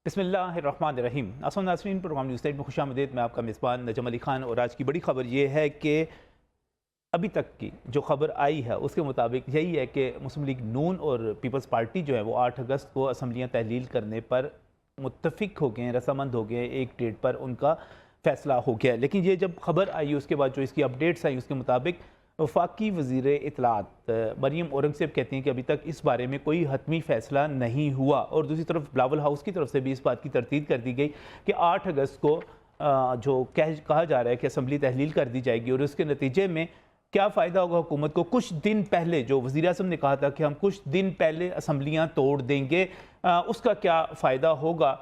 بسم اللہ الرحمن الرحیم۔ السلام ناظرین، پروگرام نیوز نائٹ میں خوش آمدید۔ میں آپ کا میزبان نجم علی خان، اور آج کی بڑی خبر یہ ہے کہ ابھی تک کی جو خبر آئی ہے اس کے مطابق یہی ہے کہ مسلم لیگ نون اور پیپلز پارٹی جو ہے وہ 8 اگست کو اسمبلیاں تحلیل کرنے پر متفق ہو گئے ہیں، رضامند ہو گئے ہیں، ایک ڈیٹ پر ان کا فیصلہ ہو گیا ہے۔ لیکن یہ جب خبر آئی اس کے بعد جو اس کی اپڈیٹس آئی اس کے مطابق وفاقی وزیر اطلاعات مریم اورنگزیب کہتی ہیں کہ ابھی تک اس بارے میں کوئی حتمی فیصلہ نہیں ہوا، اور دوسری طرف بلاول ہاؤس کی طرف سے بھی اس بات کی تردید کر دی گئی کہ 8 اگست کو جو کہا جا رہا ہے کہ اسمبلی تحلیل کر دی جائے گی، اور اس کے نتیجے میں کیا فائدہ ہوگا حکومت کو۔ کچھ دن پہلے جو وزیر اعظم نے کہا تھا کہ ہم کچھ دن پہلے اسمبلیاں توڑ دیں گے، اس کا کیا فائدہ ہوگا،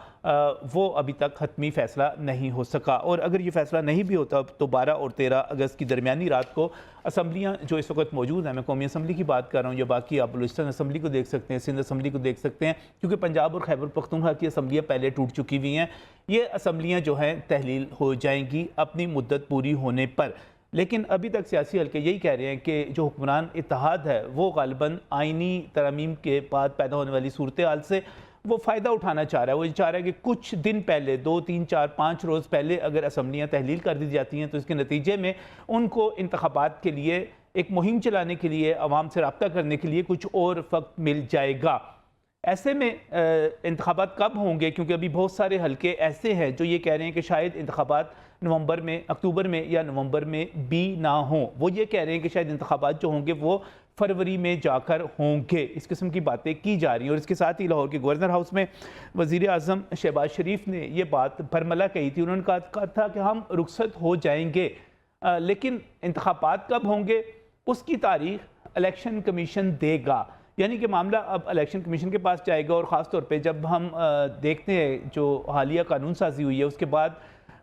وہ ابھی تک حتمی فیصلہ نہیں ہو سکا۔ اور اگر یہ فیصلہ نہیں بھی ہوتا تو 12 اور 13 اگست کی درمیانی رات کو اسمبلیاں جو اس وقت موجود ہیں، میں قومی اسمبلی کی بات کر رہا ہوں، یا باقی آپ بلوچستان اسمبلی کو دیکھ سکتے ہیں، سندھ اسمبلی کو دیکھ سکتے ہیں، کیونکہ پنجاب اور خیبر پختونخوا کی اسمبلیاں پہلے ٹوٹ چکی ہوئی ہیں، یہ اسمبلیاں جو ہیں تحلیل ہو جائیں گی اپنی مدت پوری ہونے پر۔ لیکن ابھی تک سیاسی حلقے یہی کہہ رہے ہیں کہ جو حکمران اتحاد ہے وہ غالباً آئینی ترامیم کے بعد پیدا ہونے والی صورتحال سے وہ فائدہ اٹھانا چاہ رہا ہے۔ وہ چاہ رہا ہے کہ کچھ دن پہلے، 2 3 4 5 روز پہلے اگر اسمبلیاں تحلیل کر دی جاتی ہیں تو اس کے نتیجے میں ان کو انتخابات کے لیے ایک مہم چلانے کے لیے، عوام سے رابطہ کرنے کے لیے کچھ اور وقت مل جائے گا۔ ایسے میں انتخابات کب ہوں گے؟ کیونکہ ابھی بہت سارے حلقے ایسے ہیں جو یہ کہہ رہے ہیں کہ شاید انتخابات نومبر میں، اکتوبر میں یا نومبر میں بھی نہ ہوں۔ وہ یہ کہہ رہے ہیں کہ شاید انتخابات جو ہوں گے وہ فروری میں جا کر ہوں گے۔ اس قسم کی باتیں کی جا رہی ہیں، اور اس کے ساتھ ہی لاہور کے گورنر ہاؤس میں وزیر اعظم شہباز شریف نے یہ بات برملا کہی تھی۔ انہوں نے کہا تھا کہ ہم رخصت ہو جائیں گے، لیکن انتخابات کب ہوں گے اس کی تاریخ الیکشن کمیشن دے گا۔ یعنی کہ معاملہ اب الیکشن کمیشن کے پاس جائے گا، اور خاص طور پہ جب ہم دیکھتے ہیں جو حالیہ قانون سازی ہوئی ہے اس کے بعد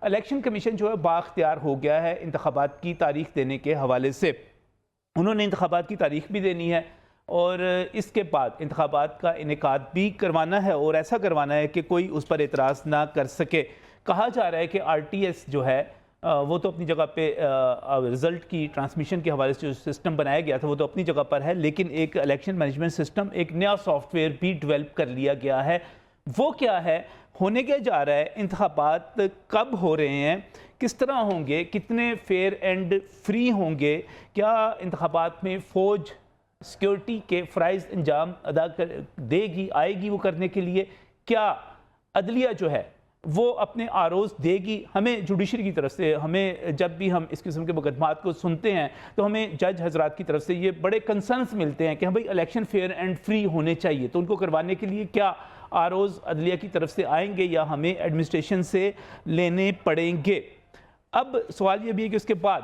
الیکشن کمیشن جو ہے بااختیار ہو گیا ہے انتخابات کی تاریخ دینے کے حوالے سے۔ انہوں نے انتخابات کی تاریخ بھی دینی ہے، اور اس کے بعد انتخابات کا انعقاد بھی کروانا ہے، اور ایسا کروانا ہے کہ کوئی اس پر اعتراض نہ کر سکے۔ کہا جا رہا ہے کہ RTS جو ہے وہ تو اپنی جگہ پہ رزلٹ کی ٹرانسمیشن کے حوالے سے جو سسٹم بنایا گیا تھا وہ تو اپنی جگہ پر ہے، لیکن ایک الیکشن مینجمنٹ سسٹم، ایک نیا سافٹ ویئر بھی ڈیولپ کر لیا گیا ہے۔ وہ کیا ہے، ہونے کیا جا رہا ہے، انتخابات کب ہو رہے ہیں، کس طرح ہوں گے، کتنے فیئر اینڈ فری ہوں گے، کیا انتخابات میں فوج سیکیورٹی کے فرائض انجام ادا دے گی، آئے گی وہ کرنے کے لیے، کیا عدلیہ جو ہے وہ اپنے آروز دے گی۔ ہمیں جوڈیشری کی طرف سے، ہمیں جب بھی ہم اس قسم کے مقدمات کو سنتے ہیں تو ہمیں جج حضرات کی طرف سے یہ بڑے کنسرنز ملتے ہیں کہ ہم بھائی الیکشن فیئر اینڈ فری ہونے چاہیے، تو ان کو کروانے کے لیے کیا آروز عدلیہ کی طرف سے آئیں گے یا ہمیں ایڈمنسٹریشن سے لینے پڑیں گے۔ اب سوال یہ بھی ہے کہ اس کے بعد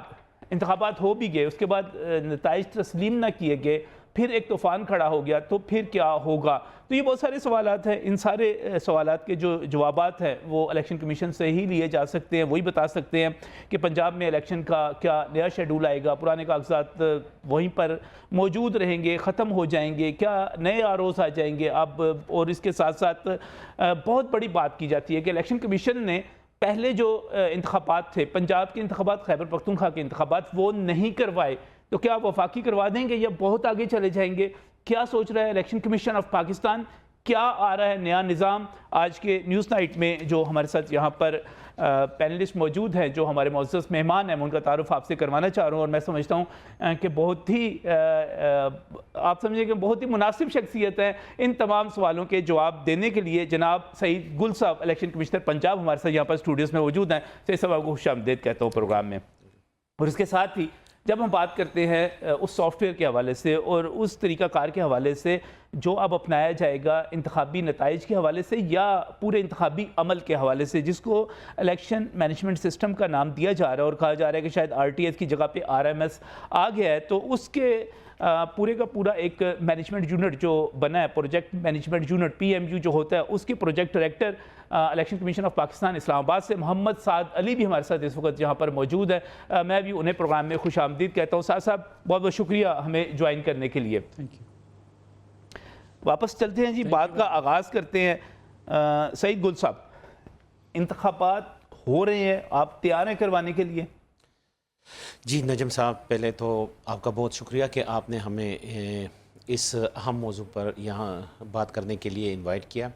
انتخابات ہو بھی گئے، اس کے بعد نتائج تسلیم نہ کیے گئے، پھر ایک طوفان کھڑا ہو گیا، تو پھر کیا ہوگا؟ تو یہ بہت سارے سوالات ہیں۔ ان سارے سوالات کے جو جوابات ہیں وہ الیکشن کمیشن سے ہی لیے جا سکتے ہیں، وہی بتا سکتے ہیں کہ پنجاب میں الیکشن کا کیا نیا شیڈول آئے گا، پرانے کاغذات وہیں پر موجود رہیں گے، ختم ہو جائیں گے، کیا نئے آروز آ جائیں گے اب۔ اور اس کے ساتھ ساتھ بہت بڑی بات کی جاتی ہے کہ الیکشن کمیشن نے پہلے جو انتخابات تھے، پنجاب کے انتخابات، خیبر پختونخوا کے انتخابات، وہ نہیں کروائے، تو کیا وفاقی کروا دیں گے یا بہت آگے چلے جائیں گے؟ کیا سوچ رہا ہے الیکشن کمیشن آف پاکستان؟ کیا آ رہا ہے نیا نظام؟ آج کے نیوز نائٹ میں جو ہمارے ساتھ یہاں پر پینلسٹ موجود ہیں، جو ہمارے معزز مہمان ہیں، میں ان کا تعارف آپ سے کروانا چاہ رہا ہوں، اور میں سمجھتا ہوں کہ بہت ہی آپ سمجھیں کہ بہت ہی مناسب شخصیت ہے ان تمام سوالوں کے جواب دینے کے لیے۔ جناب سعید گل صاحب، الیکشن کمشنر پنجاب، ہمارے ساتھ یہاں پر اسٹوڈیوز میں موجود ہیں۔ سعید صاحب، آپ کو خوش آمدید کہتا ہوں پروگرام میں۔ اور اس کے ساتھ ہی جب ہم بات کرتے ہیں اس سافٹ ویئر کے حوالے سے اور اس طریقہ کار کے حوالے سے جو اب اپنایا جائے گا انتخابی نتائج کے حوالے سے یا پورے انتخابی عمل کے حوالے سے، جس کو الیکشن مینجمنٹ سسٹم کا نام دیا جا رہا ہے، اور کہا جا رہا ہے کہ شاید RTS کی جگہ پہ RMS آ گیا ہے، تو اس کے پورے کا پورا ایک مینجمنٹ یونٹ جو بنا ہے، پروجیکٹ مینجمنٹ یونٹ PMU جو ہوتا ہے، اس کے project director election commission of Pakistan Islamabad سے محمد سعد علی بھی ہمارے ساتھ اس وقت یہاں پر موجود ہے۔ میں بھی انہیں پروگرام میں خوش آمدید کہتا ہوں۔ سعد صاحب، بہت بہت شکریہ ہمیں جوائن کرنے کے لیے۔ واپس چلتے ہیں جی، بات کا آغاز کرتے ہیں۔ سعید گل صاحب، انتخابات ہو رہے ہیں، آپ تیار ہیں کروانے کے لیے؟ جی نجم صاحب، پہلے تو آپ کا بہت شکریہ کہ آپ نے ہمیں اس اہم موضوع پر یہاں بات کرنے کے لیے انوائٹ کیا۔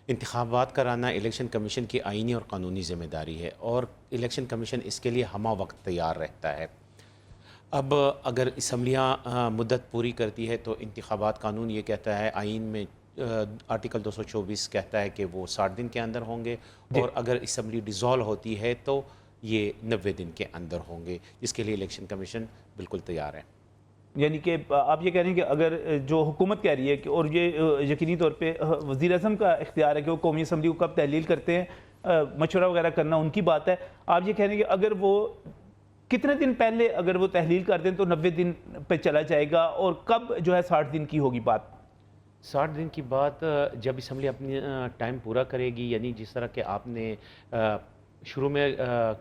انتخابات کرانا الیکشن کمیشن کی آئینی اور قانونی ذمہ داری ہے اور الیکشن کمیشن اس کے لیے ہمہ وقت تیار رہتا ہے۔ اب اگر اسمبلیاں مدت پوری کرتی ہے تو انتخابات قانون یہ کہتا ہے، آئین میں آرٹیکل 224 کہتا ہے کہ وہ 60 دن کے اندر ہوں گے، اور اگر اسمبلی ڈیزالو ہوتی ہے تو یہ 90 دن کے اندر ہوں گے، جس کے لیے الیکشن کمیشن بالکل تیار ہے۔ یعنی کہ آپ یہ کہہ رہے ہیں کہ اگر جو حکومت کہہ رہی ہے کہ، اور یہ یقینی طور پہ وزیر اعظم کا اختیار ہے کہ وہ قومی اسمبلی کو کب تحلیل کرتے ہیں، مشورہ وغیرہ کرنا ان کی بات ہے، آپ یہ کہہ رہے ہیں کہ اگر وہ کتنے دن پہلے اگر وہ تحلیل کر دیں تو 90 دن پہ چلا جائے گا، اور کب جو ہے 60 دن کی ہوگی بات؟ 60 دن کی بات جب اسمبلی اپنی ٹائم پورا کرے گی، یعنی جس طرح کہ آپ نے شروع میں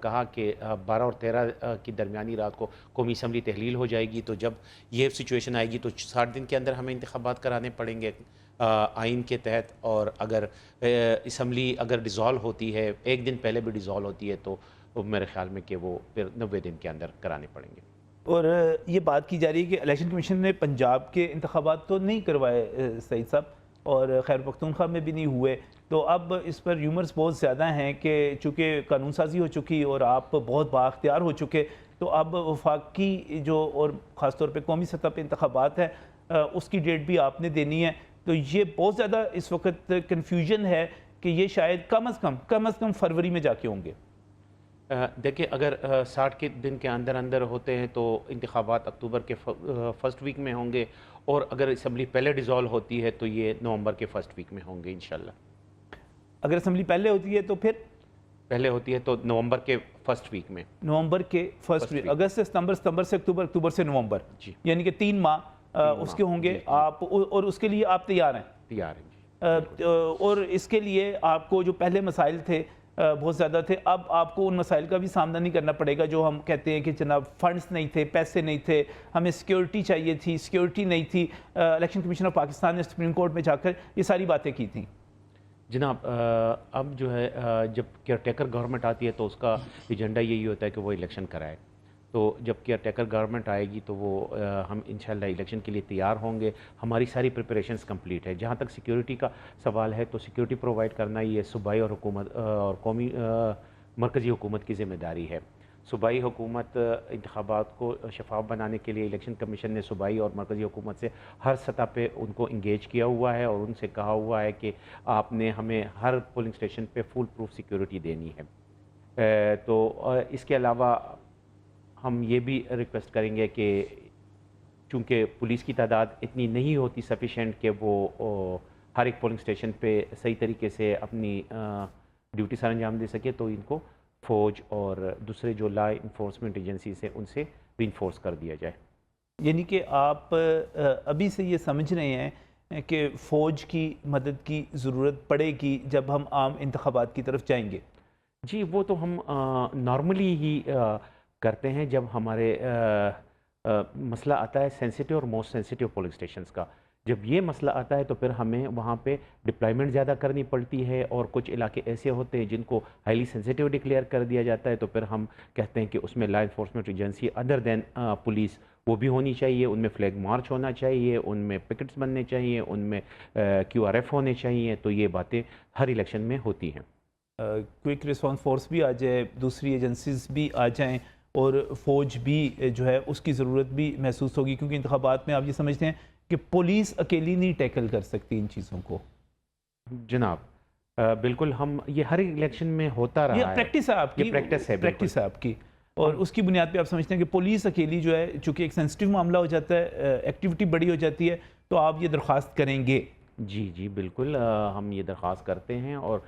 کہا کہ 12 اور 13 کی درمیانی رات کو قومی اسمبلی تحلیل ہو جائے گی، تو جب یہ سچویشن آئے گی تو 60 دن کے اندر ہمیں انتخابات کرانے پڑیں گے آئین کے تحت، اور اگر اسمبلی اگر ڈیزالو ہوتی ہے، ایک دن پہلے بھی ڈیزالو ہوتی ہے، تو میرے خیال میں کہ وہ پھر 90 دن کے اندر کرانے پڑیں گے۔ اور یہ بات کی جا رہی ہے کہ الیکشن کمیشن نے پنجاب کے انتخابات تو نہیں کروائے سعید صاحب، اور خیر پختونخوا میں بھی نہیں ہوئے، تو اب اس پر ریومرز بہت زیادہ ہیں کہ چونکہ قانون سازی ہو چکی اور آپ بہت بااختیار ہو چکے، تو اب وفاقی جو اور خاص طور پہ قومی سطح پہ انتخابات ہیں اس کی ڈیٹ بھی آپ نے دینی ہے، تو یہ بہت زیادہ اس وقت کنفیوژن ہے کہ یہ شاید کم از کم فروری میں جا کے ہوں گے۔ دیکھیں، اگر 60 دن کے اندر اندر ہوتے ہیں تو انتخابات اکتوبر کے فرسٹ ویک میں ہوں گے، اور اگر اسمبلی پہلے ڈیزالو ہوتی ہے تو یہ نومبر کے فرسٹ ویک میں ہوں گے انشاءاللہ۔ اگر اسمبلی پہلے ہوتی ہے تو پھر پہلے ہوتی ہے تو نومبر کے فرسٹ ویک میں، نومبر کے فرسٹ ویک، اگست سے ستمبر، ستمبر سے اکتوبر، اکتوبر سے نومبر، جی، یعنی کہ 3 ماہ اس کے ہوں گے آپ، اور اس کے لیے آپ تیار ہیں؟ تیار ہیں جی۔ اور اس کے لیے آپ کو جو پہلے مسائل تھے بہت زیادہ تھے، اب آپ کو ان مسائل کا بھی سامنا نہیں کرنا پڑے گا جو ہم کہتے ہیں کہ جناب فنڈز نہیں تھے، پیسے نہیں تھے، ہمیں سیکیورٹی چاہیے تھی، سیکیورٹی نہیں تھی، الیکشن کمیشن آف پاکستان نے سپریم کورٹ میں جا کر یہ ساری باتیں کی تھیں۔ جناب، اب جو ہے جب کیئر ٹیکر گورنمنٹ آتی ہے تو اس کا ایجنڈا یہی ہوتا ہے کہ وہ الیکشن کرائے، تو جب کیئر ٹیکر گورنمنٹ آئے گی تو وہ ہم انشاءاللہ الیکشن کے لیے تیار ہوں گے، ہماری ساری پریپریشنز کمپلیٹ ہے۔ جہاں تک سیکیورٹی کا سوال ہے تو سیکیورٹی پرووائڈ کرنا یہ صوبائی اور حکومت اور قومی مرکزی حکومت کی ذمہ داری ہے۔ صوبائی حکومت انتخابات کو شفاف بنانے کے لیے الیکشن کمیشن نے صوبائی اور مرکزی حکومت سے ہر سطح پہ ان کو انگیج کیا ہوا ہے، اور ان سے کہا ہوا ہے کہ آپ نے ہمیں ہر پولنگ اسٹیشن پہ فل پروف سیکیورٹی دینی ہے۔ تو اس کے علاوہ ہم یہ بھی ریکویسٹ کریں گے کہ چونکہ پولیس کی تعداد اتنی نہیں ہوتی سفیشینٹ کہ وہ ہر ایک پولنگ اسٹیشن پہ صحیح طریقے سے اپنی ڈیوٹی سر انجام دے سکے، تو ان کو فوج اور دوسرے جو لا انفورسمنٹ ایجنسیز ہیں ان سے ری انفورس کر دیا جائے۔ یعنی کہ آپ ابھی سے یہ سمجھ رہے ہیں کہ فوج کی مدد کی ضرورت پڑے گی جب ہم عام انتخابات کی طرف جائیں گے؟ جی، وہ تو ہم نارملی ہی کرتے ہیں جب ہمارے مسئلہ آتا ہے سینسیٹیو اور موسٹ سینسیٹیو پولنگ اسٹیشنز کا۔ جب یہ مسئلہ آتا ہے تو پھر ہمیں وہاں پہ ڈپلائمنٹ زیادہ کرنی پڑتی ہے، اور کچھ علاقے ایسے ہوتے ہیں جن کو ہائیلی سینسیٹیو ڈکلیئر کر دیا جاتا ہے، تو پھر ہم کہتے ہیں کہ اس میں law enforcement agency other than police وہ بھی ہونی چاہیے، ان میں فلیگ مارچ ہونا چاہیے، ان میں پکٹس بننے چاہیے، ان میں QRF ہونے چاہیے، تو یہ باتیں ہر الیکشن میں ہوتی ہیں۔ کوئک ریسپانس فورس بھی آ جائے، دوسری ایجنسیز بھی آ جائیں، اور فوج بھی جو ہے اس کی ضرورت بھی محسوس ہوگی، کیونکہ انتخابات میں آپ یہ سمجھتے ہیں کہ پولیس اکیلی نہیں ٹیکل کر سکتی ان چیزوں کو؟ جناب بالکل، ہم یہ ہر الیکشن میں ہوتا رہا ہے، یہ پریکٹس ہے آپ کی، پریکٹس ہے آپ کی، اور اس کی بنیاد پہ آپ سمجھتے ہیں کہ پولیس اکیلی جو ہے چونکہ ایک سینسٹیو معاملہ ہو جاتا ہے، ایکٹیویٹی بڑی ہو جاتی ہے، تو آپ یہ درخواست کریں گے؟ جی بالکل، ہم یہ درخواست کرتے ہیں، اور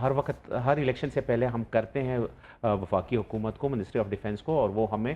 ہر وقت ہر الیکشن سے پہلے ہم کرتے ہیں وفاقی حکومت کو، منسٹری آف ڈیفنس کو، اور وہ ہمیں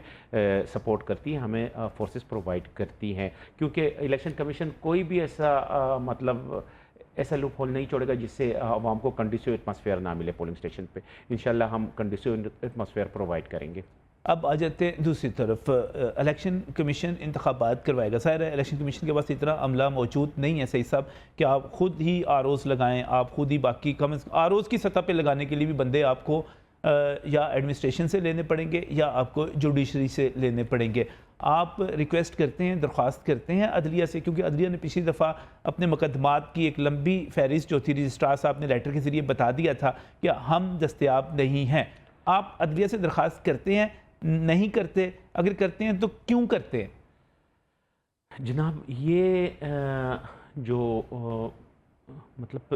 سپورٹ کرتی ہے، ہمیں فورسز پرووائڈ کرتی ہیں، کیونکہ الیکشن کمیشن کوئی بھی ایسا لوپ ہول نہیں چھوڑے گا جس سے عوام کو کنڈیسیو ایٹماسفیئر نہ ملے پولنگ اسٹیشن پہ۔ انشاءاللہ ہم کنڈیسیو ایٹماسفیئر پرووائڈ کریں گے۔ اب آ جاتے ہیں دوسری طرف، الیکشن کمیشن انتخابات کروائے گا، ظاہر ہے الیکشن کمیشن کے پاس اتنا عملہ موجود نہیں ہے سعید صاحب کہ آپ خود ہی ROs لگائیں، آپ خود ہی باقی ROs کی سطح پہ لگانے کے لیے بھی بندے آپ کو یا ایڈمنسٹریشن سے لینے پڑیں گے یا آپ کو جوڈیشری سے لینے پڑیں گے. آپ ریکویسٹ کرتے ہیں, درخواست کرتے ہیں عدلیہ سے, کیونکہ عدلیہ نے پچھلی دفعہ اپنے مقدمات کی ایک لمبی فہرست جو تھی رجسٹرار صاحب نے لیٹر کے ذریعے بتا دیا تھا کہ ہم دستیاب نہیں ہیں. آپ عدلیہ سے درخواست کرتے ہیں, نہیں کرتے؟ اگر کرتے ہیں تو کیوں کرتے ہیں؟ جناب یہ جو مطلب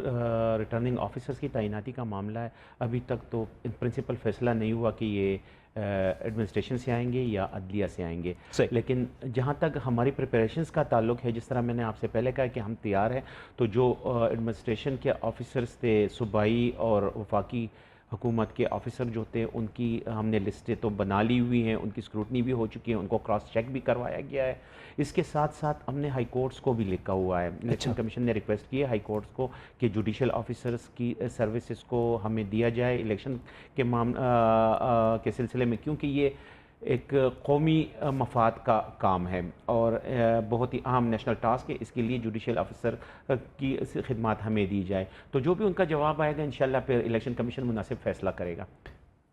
ریٹرننگ آفیسرز کی تعیناتی کا معاملہ ہے, ابھی تک تو ان پرنسپل فیصلہ نہیں ہوا کہ یہ ایڈمنسٹریشن سے آئیں گے یا عدلیہ سے آئیں گے. لیکن جہاں تک ہماری پریپریشنز کا تعلق ہے, جس طرح میں نے آپ سے پہلے کہا کہ ہم تیار ہیں, تو جو ایڈمنسٹریشن کے آفیسرز تھے, صوبائی اور وفاقی حکومت کے آفیسر جو تھے, ان کی ہم نے لسٹیں تو بنا لی ہوئی ہیں, ان کی اسکروٹنی بھی ہو چکی ہے, ان کو کراس چیک بھی کروایا گیا ہے. اس کے ساتھ ساتھ ہم نے ہائی کورٹس کو بھی لکھا ہوا ہے. الیکشن کمیشن نے ریکویسٹ کی ہے ہائی کورٹس کو کہ جوڈیشل آفیسرز کی سروسز کو ہمیں دیا جائے الیکشن کے سلسلے میں, کیونکہ یہ ایک قومی مفاد کا کام ہے اور بہت ہی اہم نیشنل ٹاسک ہے. اس کے لیے جوڈیشل آفیسر کی خدمات ہمیں دی جائے. تو جو بھی ان کا جواب آئے گا انشاءاللہ پھر الیکشن کمیشن مناسب فیصلہ کرے گا.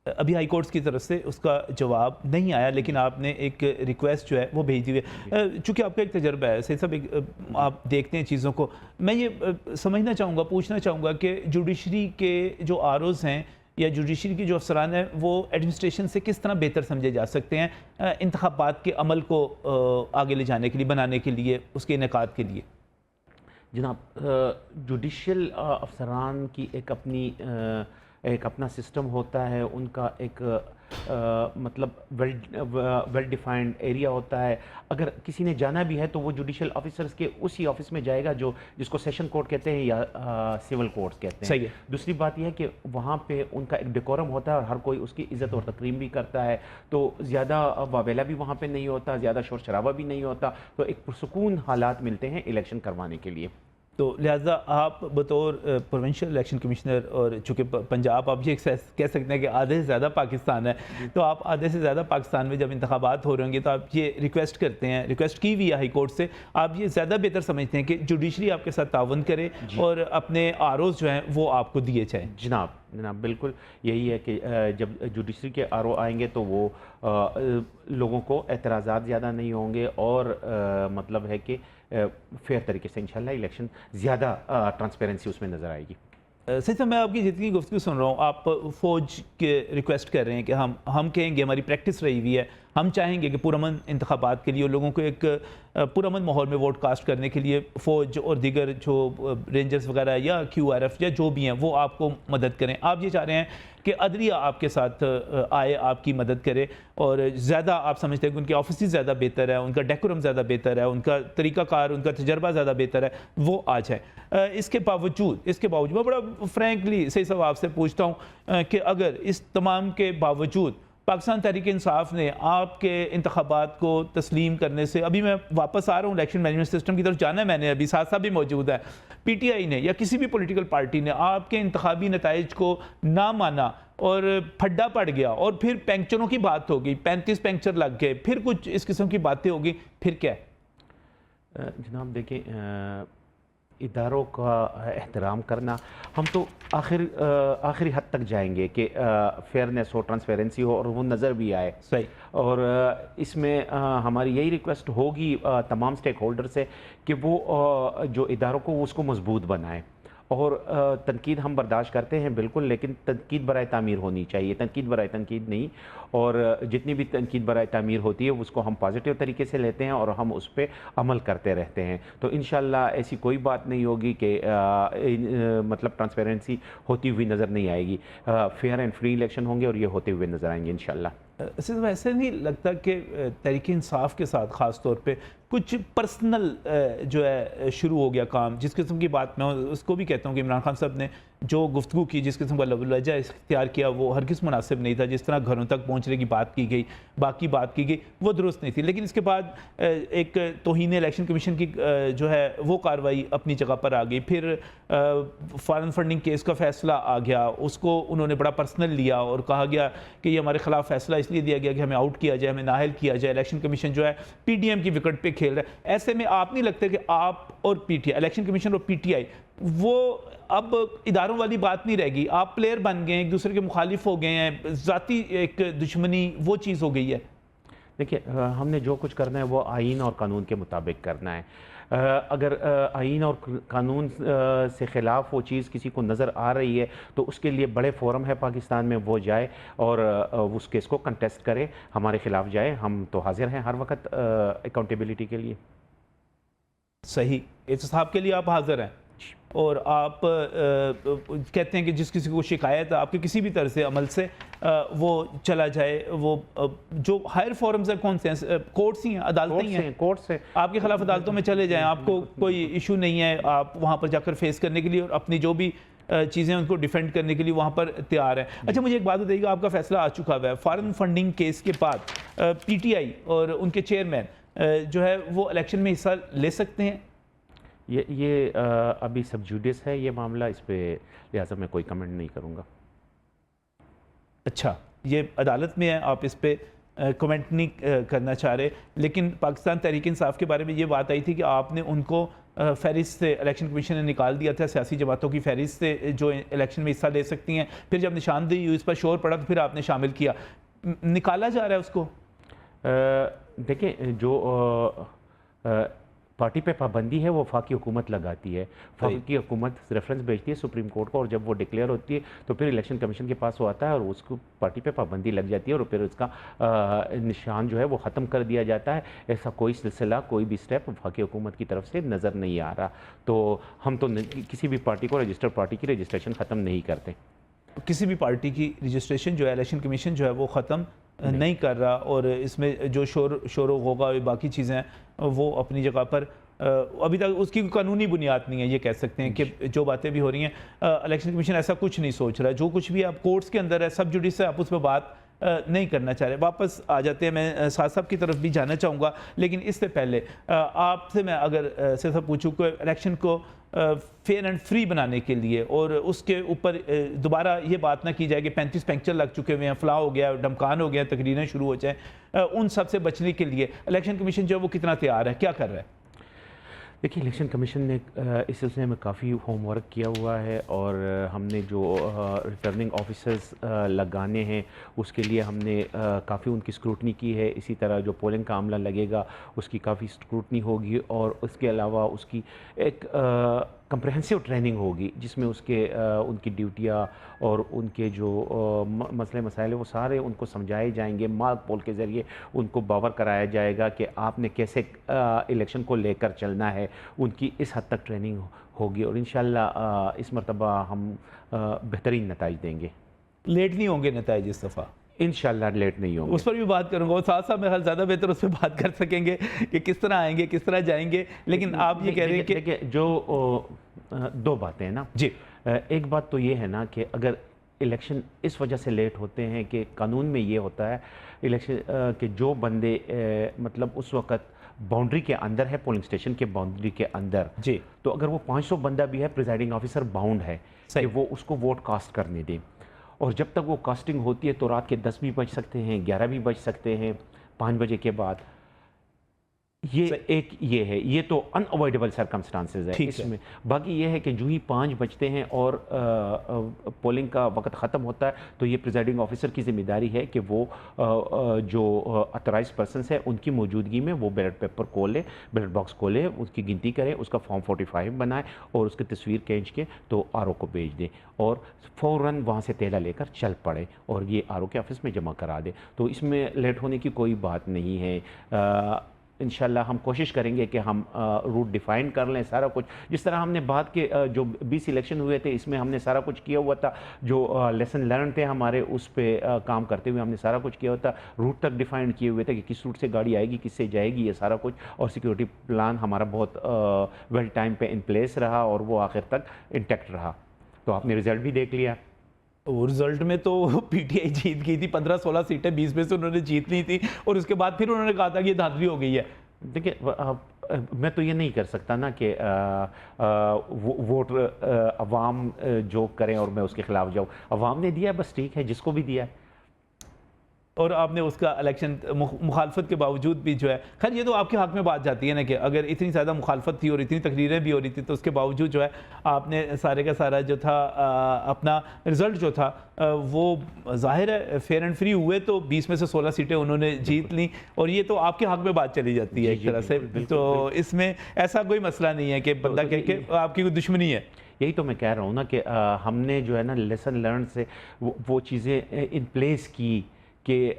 ابھی ہائی کورٹس کی طرف سے اس کا جواب نہیں آیا, لیکن آپ نے ایک ریکویسٹ جو ہے وہ بھیج دی ہے. چونکہ آپ کا ایک تجربہ ہے سید صاحب, آپ دیکھتے ہیں چیزوں کو, میں یہ سمجھنا چاہوں گا, پوچھنا چاہوں گا کہ جوڈیشری کے جو آروز ہیں یا جوڈیشری کے جو افسران ہیں وہ ایڈمنسٹریشن سے کس طرح بہتر سمجھے جا سکتے ہیں انتخابات کے عمل کو آگے لے جانے کے لیے, بنانے کے لیے, اس کے انعقاد کے لیے؟ جناب جوڈیشل افسران کی ایک اپنا سسٹم ہوتا ہے, ان کا ایک مطلب ویل ڈیفائنڈ ایریا ہوتا ہے. اگر کسی نے جانا بھی ہے تو وہ جوڈیشل آفیسرز کے اسی آفس میں جائے گا جس کو سیشن کورٹ کہتے ہیں یا سول کورٹس کہتے ہیں. صحیح ہے. دوسری بات یہ ہے کہ وہاں پہ ان کا ایک ڈیکورم ہوتا ہے اور ہر کوئی اس کی عزت اور تکریم بھی کرتا ہے, تو زیادہ واویلا بھی وہاں پہ نہیں ہوتا, زیادہ شور شرابہ بھی نہیں ہوتا, تو ایک پرسکون حالات ملتے ہیں الیکشن کروانے کے لیے. تو لہٰذا آپ بطور پروونشل الیکشن کمشنر, اور چونکہ پنجاب آپ یہ کہہ سکتے ہیں کہ آدھے سے زیادہ پاکستان ہے, تو آپ آدھے سے زیادہ پاکستان میں جب انتخابات ہو رہے ہوں گے تو آپ یہ ریکویسٹ کرتے ہیں, ریکویسٹ کی ہوئی ہے ہائی کورٹ سے, آپ یہ زیادہ بہتر سمجھتے ہیں کہ جوڈیشری آپ کے ساتھ تعاون کرے اور اپنے آروز جو ہیں وہ آپ کو دیے جائیں؟ جناب بالکل یہی ہے کہ جب جوڈیشری کے آرو آئیں گے تو وہ لوگوں کو اعتراضات زیادہ نہیں ہوں گے, اور مطلب ہے کہ فیئر طریقے سے انشاءاللہ الیکشن زیادہ ٹرانسپیرنسی اس میں نظر آئے گی. صحیح صاحب, میں آپ کی جتنی گفتگو سن رہا ہوں, آپ فوج کے ریکویسٹ کر رہے ہیں کہ ہم کہیں گے, ہماری پریکٹس رہی ہوئی ہے, ہم چاہیں گے کہ پرامن انتخابات کے لیے لوگوں کو ایک پرامن ماحول میں ووٹ کاسٹ کرنے کے لیے فوج اور دیگر جو رینجرز وغیرہ یا QRF یا جو بھی ہیں وہ آپ کو مدد کریں. آپ یہ چاہ رہے ہیں کہ عدلیہ آپ کے ساتھ آئے, آپ کی مدد کرے, اور زیادہ آپ سمجھتے ہیں کہ ان کے آفیسز زیادہ بہتر ہے, ان کا ڈیکورم زیادہ بہتر ہے, ان کا طریقہ کار, ان کا تجربہ زیادہ بہتر ہے, وہ آ جائیں. اس کے باوجود میں بڑا فرینکلی صحیح صاحب آپ سے پوچھتا ہوں کہ اگر اس تمام کے باوجود پاکستان تحریک انصاف نے آپ کے انتخابات کو تسلیم کرنے سے, ابھی میں واپس آ رہا ہوں الیکشن مینجمنٹ سسٹم کی طرف جانا ہے, میں نے ابھی ساتھ بھی موجود ہے, PTI نے یا کسی بھی پولیٹیکل پارٹی نے آپ کے انتخابی نتائج کو نہ مانا اور پھڈا پڑ گیا, اور پھر پینکچروں کی بات ہوگی, 35 پینکچر لگ گئے, پھر کچھ اس قسم کی باتیں ہوگی, پھر کیا ہے؟ جناب دیکھیں, اداروں کا احترام کرنا, ہم تو آخری حد تک جائیں گے کہ فیئرنیس ہو, ٹرانسپیرنسی ہو, اور وہ نظر بھی آئے. صحیح. اور اس میں ہماری یہی ریکویسٹ ہوگی تمام سٹیک ہولڈر سے کہ وہ جو اداروں کو اس کو مضبوط بنائیں. اور تنقید ہم برداشت کرتے ہیں بالکل, لیکن تنقید برائے تعمیر ہونی چاہیے, تنقید برائے تنقید نہیں. اور جتنی بھی تنقید برائے تعمیر ہوتی ہے اس کو ہم پازیٹیو طریقے سے لیتے ہیں اور ہم اس پہ عمل کرتے رہتے ہیں. تو انشاءاللہ ایسی کوئی بات نہیں ہوگی کہ مطلب ٹرانسپیرنسی ہوتی ہوئی نظر نہیں آئے گی. فیئر اینڈ فری الیکشن ہوں گے اور یہ ہوتے ہوئے نظر آئیں گے انشاءاللہ. ایسے نہیں لگتا کہ تحریک انصاف کے ساتھ خاص طور پہ کچھ پرسنل جو ہے شروع ہو گیا کام, جس قسم کی بات میں اس کو بھی کہتا ہوں کہ عمران خان صاحب نے جو گفتگو کی, جس قسم کا لہجہ اختیار کیا, وہ ہرگز مناسب نہیں تھا. جس طرح گھروں تک پہنچنے کی بات کی گئی, باقی بات کی گئی, وہ درست نہیں تھی. لیکن اس کے بعد ایک توہین الیکشن کمیشن کی جو ہے وہ کارروائی اپنی جگہ پر آ گئی. پھر فارن فنڈنگ کیس کا فیصلہ آ گیا, اس کو انہوں نے بڑا پرسنل لیا اور کہا گیا کہ یہ ہمارے خلاف فیصلہ اس لیے دیا گیا کہ ہمیں آؤٹ کیا جائے, ہمیں نااہل کیا جائے. الیکشن کمیشن جو ہے PDM کی وکٹ پہ کھیل رہا ہے. ایسے میں آپ نہیں لگتا کہ آپ اور PTI, الیکشن کمیشن اور PTI, وہ اب اداروں والی بات نہیں رہ گئی, آپ پلیئر بن گئے ہیں, ایک دوسرے کے مخالف ہو گئے ہیں, ذاتی ایک دشمنی وہ چیز ہو گئی ہے. دیکھیے ہم نے جو کچھ کرنا ہے وہ آئین اور قانون کے مطابق کرنا ہے. اگر آئین اور قانون سے خلاف وہ چیز کسی کو نظر آ رہی ہے تو اس کے لیے بڑے فورم ہے پاکستان میں, وہ جائے اور اس کیس کو کنٹیسٹ کرے, ہمارے خلاف جائے. ہم تو حاضر ہیں ہر وقت اکاؤنٹیبلٹی کے لیے. صحیح, احتساب کے لیے آپ حاضر ہیں, اور آپ کہتے ہیں کہ جس کسی کو شکایت ہے آپ کے کسی بھی طرح سے عمل سے وہ چلا جائے, وہ جو ہائر فورمز ہیں کون سے ہیں؟ کورٹس ہی ہیں, عدالتیں ہی ہیں, کورٹ سے آپ کے خلاف عدالتوں میں چلے جائیں, آپ کو کوئی ایشو نہیں ہے, آپ وہاں پر جا کر فیس کرنے کے لیے اور اپنی جو بھی چیزیں ان کو ڈیفینڈ کرنے کے لیے وہاں پر تیار ہیں. اچھا مجھے ایک بات بتائیے گا, آپ کا فیصلہ آ چکا ہوا ہے فارن فنڈنگ کیس کے بعد, پی ٹی آئی اور ان کے چیئرمین جو ہے وہ الیکشن میں حصہ لے سکتے ہیں؟ یہ ابھی سب جوڈس ہے یہ معاملہ, اس پہ لہٰذا میں کوئی کمنٹ نہیں کروں گا. اچھا, یہ عدالت میں ہے, آپ اس پہ کمنٹ نہیں کرنا چاہ رہے, لیکن پاکستان تحریک انصاف کے بارے میں یہ بات آئی تھی کہ آپ نے ان کو فہرست سے, الیکشن کمیشن نے نکال دیا تھا سیاسی جماعتوں کی فہرست سے جو الیکشن میں حصہ لے سکتی ہیں, پھر جب نشاندہی ہوئی اس پر شور پڑا تو پھر آپ نے شامل کیا, نکالا جا رہا ہے اس کو؟ دیکھیں جو پارٹی پہ پابندی ہے وہ وفاقی حکومت لگاتی ہے, وفاقی حکومت ریفرنس بھیجتی ہے سپریم کورٹ کو, اور جب وہ ڈکلیئر ہوتی ہے تو پھر الیکشن کمیشن کے پاس وہ آتا ہے اور اس کو پارٹی پہ پابندی لگ جاتی ہے اور پھر اس کا نشان جو ہے وہ ختم کر دیا جاتا ہے. ایسا کوئی سلسلہ, کوئی بھی سٹیپ وفاقی حکومت کی طرف سے نظر نہیں آ رہا. تو ہم تو کسی بھی پارٹی کو رجسٹر پارٹی کی رجسٹریشن ختم نہیں کرتے. کسی بھی پارٹی کی رجسٹریشن جو ہے الیکشن کمیشن جو ہے وہ ختم نہیں کر رہا, اور اس میں جو شور ہوگا باقی چیزیں وہ اپنی جگہ پر, ابھی تک اس کی قانونی بنیاد نہیں ہے. یہ کہہ سکتے ہیں کہ جو باتیں بھی ہو رہی ہیں الیکشن کمیشن ایسا کچھ نہیں سوچ رہا, جو کچھ بھی آپ کورٹس کے اندر ہے سب جوڈس ہے, آپ اس پہ بات نہیں کرنا چاہ رہے. واپس آ جاتے ہیں, میں سعد صاحب کی طرف بھی جانا چاہوں گا, لیکن اس سے پہلے آپ سے میں اگر صرف پوچھوں کہ الیکشن کو فیئر اینڈ فری بنانے کے لیے, اور اس کے اوپر دوبارہ یہ بات نہ کی جائے کہ 35 پنکچر لگ چکے ہوئے ہیں, فلاں ہو گیا, ڈمکان ہو گیا, تقریریں شروع ہو جائیں, ان سب سے بچنے کے لیے الیکشن کمیشن جو ہے وہ کتنا تیار ہے, کیا کر رہا ہے؟ دیکھیے الیکشن کمیشن نے اس سلسلے میں کافی ہوم ورک کیا ہوا ہے, اور ہم نے جو ریٹرننگ آفیسرز لگانے ہیں اس کے لیے ہم نے کافی ان کی اسکروٹنی کی ہے. اسی طرح جو پولنگ کا عملہ لگے گا اس کی کافی اسکروٹنی ہوگی, اور اس کے علاوہ اس کی ایک کمپریہنسو ٹریننگ ہوگی جس میں ان کی ڈیوٹیاں اور ان کے جو مسئلے مسائل ہیں وہ سارے ان کو سمجھائے جائیں گے. مارک پول کے ذریعے ان کو باور کرایا جائے گا کہ آپ نے کیسے الیکشن کو لے کر چلنا ہے. ان کی اس حد تک ٹریننگ ہوگی, اور انشاءاللہ اس مرتبہ ہم بہترین نتائج دیں گے. لیٹ نہیں ہوں گے نتائج اس دفعہ؟ انشاءاللہ لیٹ نہیں ہوں گے. اس پر بھی بات کروں گا, ساتھ ساتھ میں خیال زیادہ بہتر اس پہ بات کر سکیں گے کہ کس طرح آئیں گے, کس طرح جائیں گے. لیکن آپ یہ کہہ رہے ہیں کہ جو دو باتیں ہیں نا, جی, ایک بات تو یہ ہے نا کہ اگر الیکشن اس وجہ سے لیٹ ہوتے ہیں کہ قانون میں یہ ہوتا ہے الیکشن کہ جو بندے مطلب اس وقت باؤنڈری کے اندر ہے, پولنگ اسٹیشن کے باؤنڈری کے اندر, جی, تو اگر وہ 500 بندہ بھی ہے, پریزائڈنگ آفیسر باؤنڈ ہے کہ وہ اس کو ووٹ کاسٹ کرنے دیں. اور جب تک وہ کاسٹنگ ہوتی ہے تو رات کے 10 بھی بج سکتے ہیں, 11 بھی بج سکتے ہیں, 5 بجے کے بعد. یہ ایک یہ ہے, یہ تو ان اوائڈیبل سرکمسٹانسز ہے اس میں. باقی یہ ہے کہ جو ہی 5 بجتے ہیں اور پولنگ کا وقت ختم ہوتا ہے تو یہ پریزائڈنگ آفیسر کی ذمہ داری ہے کہ وہ جو اتھورائز پرسنس ہے ان کی موجودگی میں وہ بیلٹ پیپر کھولے, بیلٹ باکس کھولے, اس کی گنتی کرے, اس کا فارم 45 بنائے اور اس کی تصویر کھینچ کے تو آر او کو بھیج دیں, اور فوراً وہاں سے تیلا لے کر چل پڑے اور یہ آر او کے آفس میں جمع کرا دے. تو اس میں لیٹ ہونے کی کوئی بات نہیں ہے. انشاءاللہ ہم کوشش کریں گے کہ ہم روٹ ڈیفائن کر لیں سارا کچھ, جس طرح ہم نے بات کے جو 20 الیکشن ہوئے تھے اس میں ہم نے سارا کچھ کیا ہوا تھا, جو لیسن لرن تھے ہمارے اس پہ کام کرتے ہوئے ہم نے سارا کچھ کیا ہوا تھا, روٹ تک ڈیفائن کیے ہوئے تھے کہ کس روٹ سے گاڑی آئے گی, کس سے جائے گی, یہ سارا کچھ, اور سیکیورٹی پلان ہمارا بہت ویل ٹائم پہ ان پلیس رہا اور وہ آخر تک انٹیکٹ رہا. تو آپ نے رزلٹ بھی دیکھ لیا. وہ رزلٹ میں تو پی ٹی آئی جیت گئی تھی, 15-16 سیٹیں 20 میں سے انہوں نے جیت لی تھی, اور اس کے بعد پھر انہوں نے کہا تھا کہ یہ دھاندلی ہو گئی ہے. دیکھیں میں تو یہ نہیں کر سکتا نا کہ ووٹ عوام جو کریں اور میں اس کے خلاف جاؤں. عوام نے دیا بس ٹھیک ہے, جس کو بھی دیا ہے. اور آپ نے اس کا الیکشن مخالفت کے باوجود بھی جو ہے، خیر یہ تو آپ کے حق میں بات جاتی ہے نا کہ اگر اتنی زیادہ مخالفت تھی اور اتنی تقریریں بھی ہو رہی تھی تو اس کے باوجود جو ہے آپ نے سارے کا سارا جو تھا اپنا رزلٹ جو تھا وہ ظاہر ہے فیئر اینڈ فری ہوئے، تو 20 میں سے 16 سیٹیں انہوں نے جیت لیں، اور یہ تو آپ کے حق میں بات چلی جاتی ہے ایک طرح سے، تو اس میں ایسا کوئی مسئلہ نہیں ہے کہ بندہ کہہ کہ آپ کی کوئی دشمنی ہے۔ یہی تو میں کہہ رہا ہوں نا کہ ہم نے جو ہے نا لیسن لرن سے وہ چیزیں ان پلیس کی کہ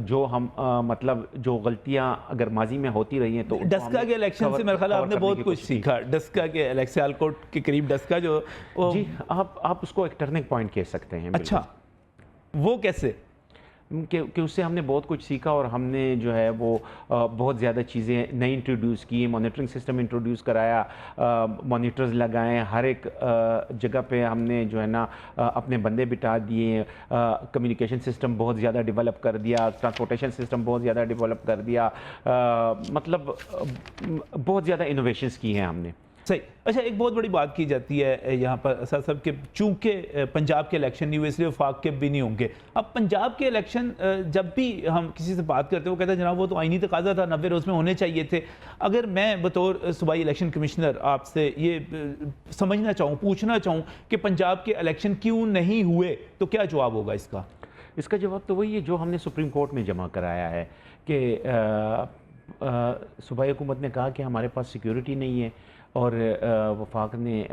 جو ہم مطلب جو غلطیاں اگر ماضی میں ہوتی رہی ہیں تو ڈسکا کے الیکشن سے میرے خیال آپ نے بہت کچھ سیکھا، ڈسکا کے سیال کوٹ کے قریب ڈسکا جو جی آپ اس کو ایک ٹرننگ پوائنٹ کہہ سکتے ہیں۔ اچھا وہ کیسے؟ کہ اس سے ہم نے بہت کچھ سیکھا، اور ہم نے جو ہے وہ بہت زیادہ چیزیں نئی انٹروڈیوس کی، مانیٹرنگ سسٹم انٹروڈیوس کرایا، مانیٹرز لگائیں، ہر ایک جگہ پہ ہم نے جو ہے نا اپنے بندے بٹھا دیے، کمیونیکیشن سسٹم بہت زیادہ ڈیولپ کر دیا، ٹرانسپورٹیشن سسٹم بہت زیادہ ڈیولپ کر دیا، مطلب بہت زیادہ انوویشنز کی ہیں ہم نے۔ صحیح۔ اچھا ایک بہت بڑی بات کی جاتی ہے یہاں پر اسد صاحب کہ چونکہ پنجاب کے الیکشن نہیں ہوئے اس لیے وفاق کے بھی نہیں ہوں گے۔ اب پنجاب کے الیکشن جب بھی ہم کسی سے بات کرتے ہیں وہ کہتا ہے جناب وہ تو آئینی تقاضا تھا، 90 روز میں ہونے چاہیے تھے۔ اگر میں بطور صوبائی الیکشن کمشنر آپ سے یہ سمجھنا چاہوں، پوچھنا چاہوں کہ پنجاب کے الیکشن کیوں نہیں ہوئے تو کیا جواب ہوگا اس کا؟ اس کا جواب تو وہی ہے جو ہم نے سپریم کورٹ میں جمع کرایا ہے کہ صوبائی حکومت نے کہا کہ ہمارے پاس سیکیورٹی نہیں ہے، اور وفاق نے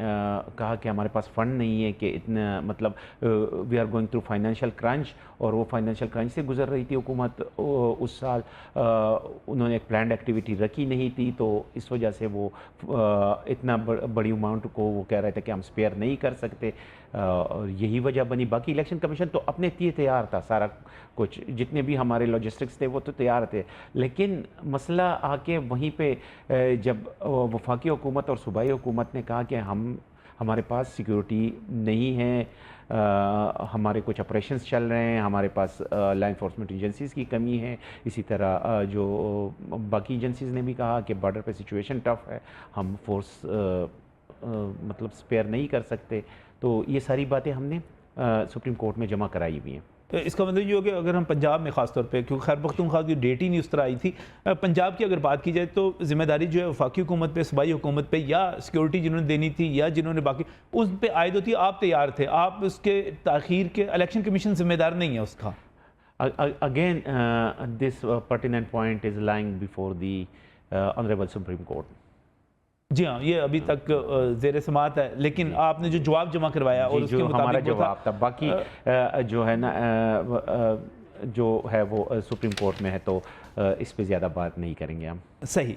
کہا کہ ہمارے پاس فنڈ نہیں ہے، کہ اتنا مطلب we are going through financial crunch, اور وہ فائنینشیل کرنچ سے گزر رہی تھی حکومت اس سال، انہوں نے ایک پلانڈ ایکٹیویٹی رکھی نہیں تھی، تو اس وجہ سے وہ اتنا بڑی اماؤنٹ کو وہ کہہ رہے تھے کہ ہم سپیئر نہیں کر سکتے، اور یہی وجہ بنی۔ باقی الیکشن کمیشن تو اپنے تیار تھا، سارا کچھ جتنے بھی ہمارے لاجسٹکس تھے وہ تو تیار تھے، لیکن مسئلہ آ کے وہیں پہ جب وفاقی حکومت اور صوبائی حکومت نے کہا کہ ہمارے پاس سیکیورٹی نہیں ہے، ہمارے کچھ آپریشنز چل رہے ہیں، ہمارے پاس لا انفورسمنٹ ایجنسیز کی کمی ہے، اسی طرح جو باقی ایجنسیز نے بھی کہا کہ بارڈر پہ سچویشن ٹف ہے، ہم فورس مطلب سپیئر نہیں کر سکتے، تو یہ ساری باتیں ہم نے سپریم کورٹ میں جمع کرائی ہوئی ہیں۔ اس کا مطلب یہ ہو کہ اگر ہم پنجاب میں خاص طور پہ، کیونکہ خیر پختونخوا کی ڈیٹ ہی نہیں اس طرح آئی تھی، پنجاب کی اگر بات کی جائے تو ذمہ داری جو ہے وفاقی حکومت پہ، صوبائی حکومت پہ، یا سیکیورٹی جنہوں نے دینی تھی یا جنہوں نے باقی اس پہ عائد ہوتی ہے، آپ تیار تھے، آپ اس کے تاخیر کے الیکشن کمیشن ذمہ دار نہیں ہے اس کا۔ Again, this pertinent point is lying before the Honorable Supreme Court. جی ہاں یہ ابھی تک زیر سماعت ہے، لیکن آپ نے جو جواب جمع کروایا اور اس کے مطابق ہمارا جواب تھا، باقی جو ہے نا جو ہے وہ سپریم کورٹ میں ہے، تو اس پہ زیادہ بات نہیں کریں گے ہم۔ صحیح۔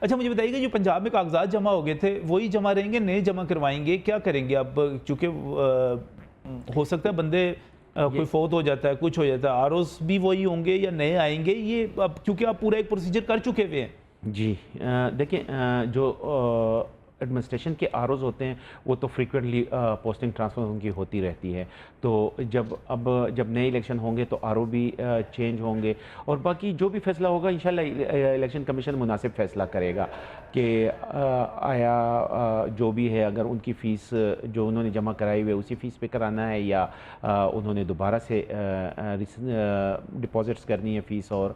اچھا مجھے بتائیے کہ جو پنجاب میں کاغذات جمع ہو گئے تھے وہی جمع رہیں گے، نئے جمع کروائیں گے، کیا کریں گے اب؟ چونکہ ہو سکتا ہے بندے کوئی فوت ہو جاتا ہے، کچھ ہو جاتا ہے، آروز بھی وہی ہوں گے یا نئے آئیں گے؟ یہ اب کیونکہ آپ پورا ایک پروسیجر کر چکے ہوئے ہیں۔ جی دیکھیں جو ایڈمنسٹریشن کے آروز ہوتے ہیں وہ تو فریکوینٹلی پوسٹنگ ٹرانسفر ان کی ہوتی رہتی ہے، تو جب نئے الیکشن ہوں گے تو آرو بھی چینج ہوں گے، اور باقی جو بھی فیصلہ ہوگا انشاءاللہ الیکشن کمیشن مناسب فیصلہ کرے گا کہ آیا جو بھی ہے، اگر ان کی فیس جو انہوں نے جمع کرائی ہوئی ہے اسی فیس پہ کرانا ہے، یا انہوں نے دوبارہ سے ڈپازٹس کرنی ہے فیس، اور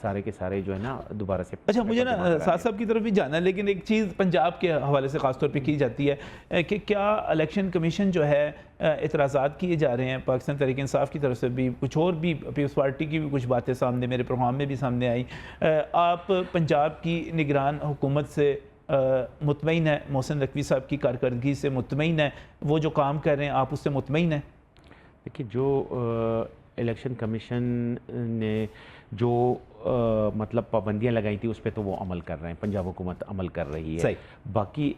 سارے کے سارے جو ہے نا دوبارہ سے۔ اچھا مجھے نا سعد صاحب کی طرف بھی جانا ہے، لیکن ایک چیز پنجاب کے حوالے سے خاص طور پہ کی جاتی ہے کہ کیا الیکشن کمیشن جو ہے اعتراضات کیے جا رہے ہیں پاکستان تحریک انصاف کی طرف سے بھی، کچھ اور بھی پیپلز پارٹی کی بھی کچھ باتیں سامنے میرے پروگرام میں بھی سامنے آئی، آپ پنجاب کی نگران حکومت سے مطمئن ہے؟ محسن نقوی صاحب کی کارکردگی سے مطمئن ہے؟ وہ جو کام کر رہے ہیں آپ اس سے مطمئن ہیں؟ دیکھیے جو الیکشن کمیشن نے جو مطلب پابندیاں لگائی تھی اس پہ تو وہ عمل کر رہے ہیں، پنجاب حکومت عمل کر رہی ہے۔ باقی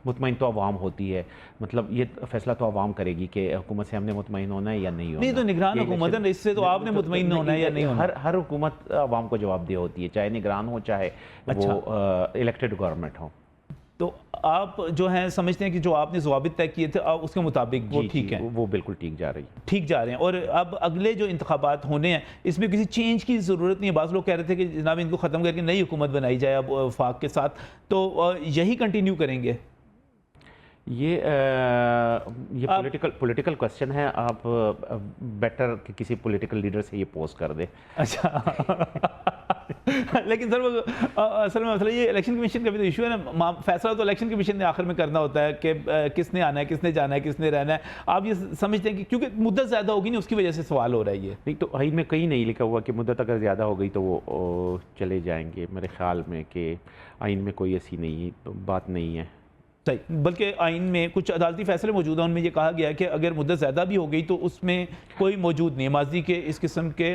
مطمئن تو عوام ہوتی ہے، مطلب یہ فیصلہ تو عوام کرے گی کہ حکومت سے ہم نے مطمئن ہونا ہے یا نہیں ہونا۔ نہیں تو نگران حکومت ہے، اس سے تو آپ نے مطمئن ہونا ہے یا نہیں ہونا؟ ہر حکومت عوام کو جواب دہ ہوتی ہے، چاہے نگران ہو چاہے وہ الیکٹڈ گورنمنٹ ہو۔ تو آپ جو ہیں سمجھتے ہیں کہ جو آپ نے ضوابط طے کیے تھے اس کے مطابق وہ ٹھیک ہیں؟ وہ بالکل ٹھیک جا رہے ہیں، اور اب اگلے جو انتخابات ہونے ہیں اس میں کسی چینج کی ضرورت نہیں ہے؟ بعض لوگ کہہ رہے تھے کہ جناب ان کو ختم کر کے نئی حکومت بنائی جائے اب وفاق کے ساتھ، تو یہی کنٹینیو کریں گے؟ یہ پولیٹیکل کوشچن ہے. آپ بیٹر کہ کسی پولیٹیکل لیڈر سے یہ پوز کر دیں. اچھا لیکن سر وہ اصل میں مسئلہ یہ الیکشن کمیشن کا بھی تو ایشو ہے نا. فیصلہ تو الیکشن کمیشن نے آخر میں کرنا ہوتا ہے کہ کس نے آنا ہے, کس نے جانا ہے, کس نے رہنا ہے. آپ یہ سمجھتے ہیں کہ کیونکہ مدت زیادہ ہوگی نا اس کی وجہ سے سوال ہو رہا ہے یہ؟ نہیں تو آئین میں کہیں نہیں لکھا ہوا کہ مدت اگر زیادہ ہو گئی تو وہ چلے جائیں گے. میرے خیال میں کہ آئین میں کوئی ایسی نہیں بات نہیں ہے. صحیح, بلکہ آئین میں کچھ عدالتی فیصلے موجود ہیں, ان میں یہ کہا گیا ہے کہ اگر مدت زیادہ بھی ہو گئی تو اس میں کوئی موجود نہیں. ماضی کے اس قسم کے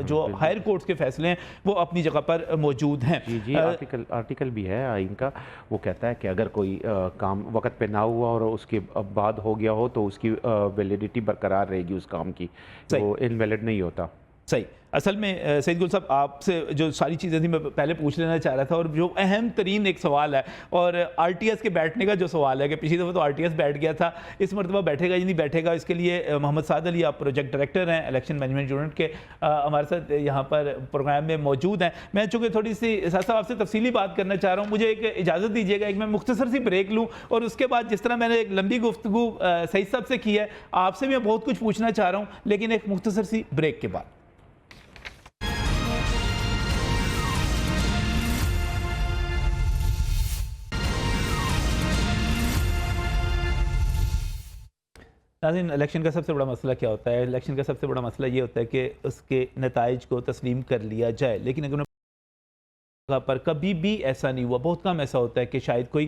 جو ہائر کورٹس کے فیصلے ہیں وہ اپنی جگہ پر موجود ہیں. جی آرٹیکل بھی ہے آئین کا, وہ کہتا ہے کہ اگر کوئی کام وقت پہ نہ ہوا اور اس کے بعد ہو گیا ہو تو اس کی ویلیڈیٹی برقرار رہے گی اس کام کی, وہ انویلڈ نہیں ہوتا. صحیح. اصل میں سعید گل صاحب آپ سے جو ساری چیزیں تھیں میں پہلے پوچھ لینا چاہ رہا تھا, اور جو اہم ترین ایک سوال ہے اور آر ٹی ایس کے بیٹھنے کا جو سوال ہے کہ پچھلی دفعہ تو آر ٹی ایس بیٹھ گیا تھا, اس مرتبہ بیٹھے گا یا نہیں بیٹھے گا, اس کے لیے محمد سعد علی آپ پروجیکٹ ڈائریکٹر ہیں الیکشن مینجمنٹ یونٹ کے, ہمارے ساتھ یہاں پر پروگرام میں موجود ہیں. میں چونکہ تھوڑی سی صاحب آپ سے تفصیلی بات کرنا چاہ رہا ہوں, مجھے ایک اجازت دیجیے گا, ایک میں مختصر سی بریک لوں اور اس کے بعد جس طرح میں نے ایک لمبی گفتگو سعید صاحب سے کی ہے آپ سے بھی میں بہت کچھ پوچھنا چاہ رہا ہوں, لیکن ایک مختصر سی بریک کے بعد. ناظرین, الیکشن کا سب سے بڑا مسئلہ کیا ہوتا ہے؟ الیکشن کا سب سے بڑا مسئلہ یہ ہوتا ہے کہ اس کے نتائج کو تسلیم کر لیا جائے, لیکن اگر پر کبھی بھی ایسا نہیں ہوا, بہت کم ایسا ہوتا ہے کہ شاید کوئی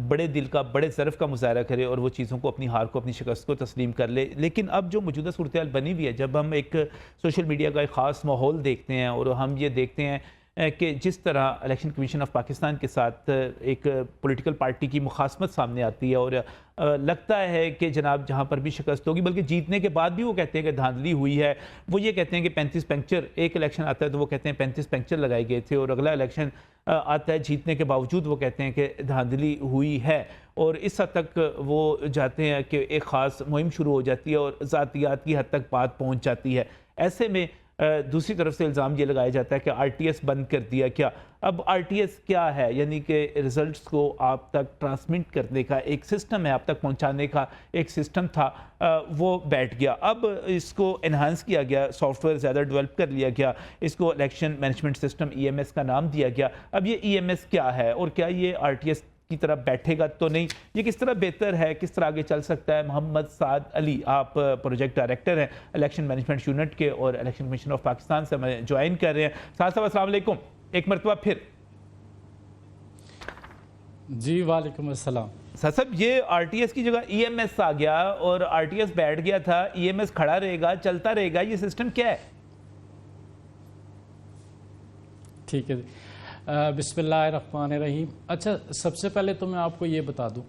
بڑے دل کا, بڑے ظرف کا مظاہرہ کرے اور وہ چیزوں کو, اپنی ہار کو, اپنی شکست کو تسلیم کر لے. لیکن اب جو موجودہ صورتحال بنی ہوئی ہے, جب ہم ایک سوشل میڈیا کا ایک خاص ماحول دیکھتے ہیں اور ہم یہ دیکھتے ہیں کہ جس طرح الیکشن کمیشن آف پاکستان کے ساتھ ایک پولیٹیکل پارٹی کی مخاصمت سامنے آتی ہے, اور لگتا ہے کہ جناب جہاں پر بھی شکست ہوگی, بلکہ جیتنے کے بعد بھی وہ کہتے ہیں کہ دھاندلی ہوئی ہے. وہ یہ کہتے ہیں کہ 35 پنکچر, ایک الیکشن آتا ہے تو وہ کہتے ہیں 35 پنکچر لگائے گئے تھے, اور اگلا الیکشن آتا ہے جیتنے کے باوجود وہ کہتے ہیں کہ دھاندلی ہوئی ہے. اور اس حد تک وہ جاتے ہیں کہ ایک خاص مہم شروع ہو جاتی ہے اور ذاتیات کی حد تک بات پہنچ جاتی ہے. ایسے میں دوسری طرف سے الزام یہ لگایا جاتا ہے کہ آر ٹی ایس بند کر دیا کیا. اب آر ٹی ایس کیا ہے؟ یعنی کہ ریزلٹس کو آپ تک ٹرانسمٹ کرنے کا ایک سسٹم ہے, آپ تک پہنچانے کا ایک سسٹم تھا, وہ بیٹھ گیا. اب اس کو انہانس کیا گیا, سافٹ ویئر زیادہ ڈیولپ کر لیا گیا, اس کو election management system E M S کا نام دیا گیا. اب یہ ای ایم ایس کیا ہے اور کیا یہ آر ٹی ایس کی طرح بیٹھے گا تو نہیں؟ یہ کس طرح بہتر ہے, کس طرح آگے چل سکتا ہے؟ محمد سعد علی, آپ پروجیکٹ ڈائریکٹر ہیں الیکشن مینجمنٹ یونٹ کے اور الیکشن کمیشن آف پاکستان سے ہمیں جوائن کر رہے ہیں. سعد صاحب السلام علیکم ایک مرتبہ پھر. جی وعلیکم السلام. صاحب یہ آر ٹی ایس کی جگہ ای ایم ایس آ گیا اور آر ٹی ایس بیٹھ گیا تھا, ای ایم ایس کھڑا رہے گا, چلتا رہے گا, یہ سسٹم کیا ہے؟ ٹھیک ہے جی, بسم اللہ الرحمن الرحیم. اچھا, سب سے پہلے تو میں آپ کو یہ بتا دوں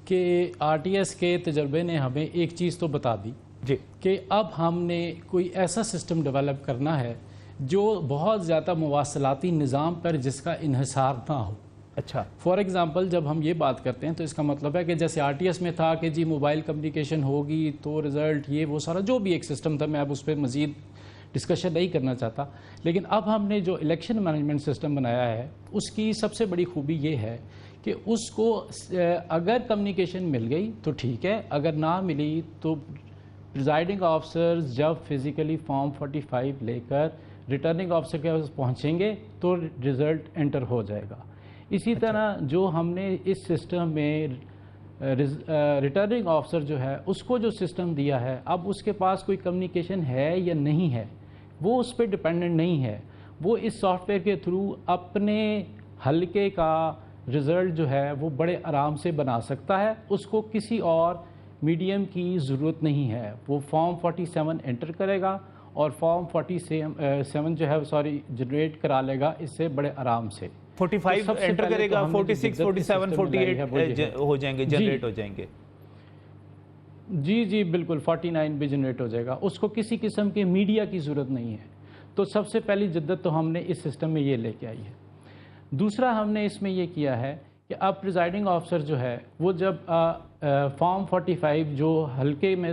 کہ آر ٹی ایس کے تجربے نے ہمیں ایک چیز تو بتا دی جی کہ اب ہم نے کوئی ایسا سسٹم ڈیولپ کرنا ہے جو بہت زیادہ مواصلاتی نظام پر جس کا انحصار نہ ہو. اچھا, فار ایگزامپل جب ہم یہ بات کرتے ہیں تو اس کا مطلب ہے کہ جیسے آر ٹی ایس میں تھا کہ جی موبائل کمیونیکیشن ہوگی تو رزلٹ یہ وہ سارا جو بھی ایک سسٹم تھا, میں اب اس پہ مزید ڈسکشن نہیں کرنا چاہتا. لیکن اب ہم نے جو الیکشن مینجمنٹ سسٹم بنایا ہے اس کی سب سے بڑی خوبی یہ ہے کہ اس کو اگر کمیونیکیشن مل گئی تو ٹھیک ہے, اگر نہ ملی تو پریزائڈنگ آفیسرز جب فزیکلی فارم 45 لے کر ریٹرننگ آفیسر کے پاس پہنچیں گے تو رزلٹ انٹر ہو جائے گا. اسی طرح جو ہم نے اس سسٹم میں ریٹرننگ آفیسر جو ہے اس کو جو سسٹم دیا ہے, اب اس کے پاس کوئی کمیونیکیشن ہے یا نہیں ہے وہ اس پہ ڈپینڈنٹ نہیں ہے. وہ اس سافٹ ویئر کے تھرو اپنے حلقے کا رزلٹ جو ہے وہ بڑے آرام سے بنا سکتا ہے, اس کو کسی اور میڈیم کی ضرورت نہیں ہے. وہ فارم 47 انٹر کرے گا اور فارم 47 جو ہے جنریٹ کرا لے گا اس سے بڑے آرام سے. 45 انٹر کرے گا, 46 47 48 ہو جائیں گے, جنریٹ ہو جائیں گے. جی بالکل, 49 بھی جنریٹ ہو جائے گا, اس کو کسی قسم کے میڈیا کی ضرورت نہیں ہے. تو سب سے پہلی جدت تو ہم نے اس سسٹم میں یہ لے کے آئی ہے. دوسرا ہم نے اس میں یہ کیا ہے کہ اب پریزائڈنگ آفیسر جو ہے وہ جب فارم 45 جو حلقے میں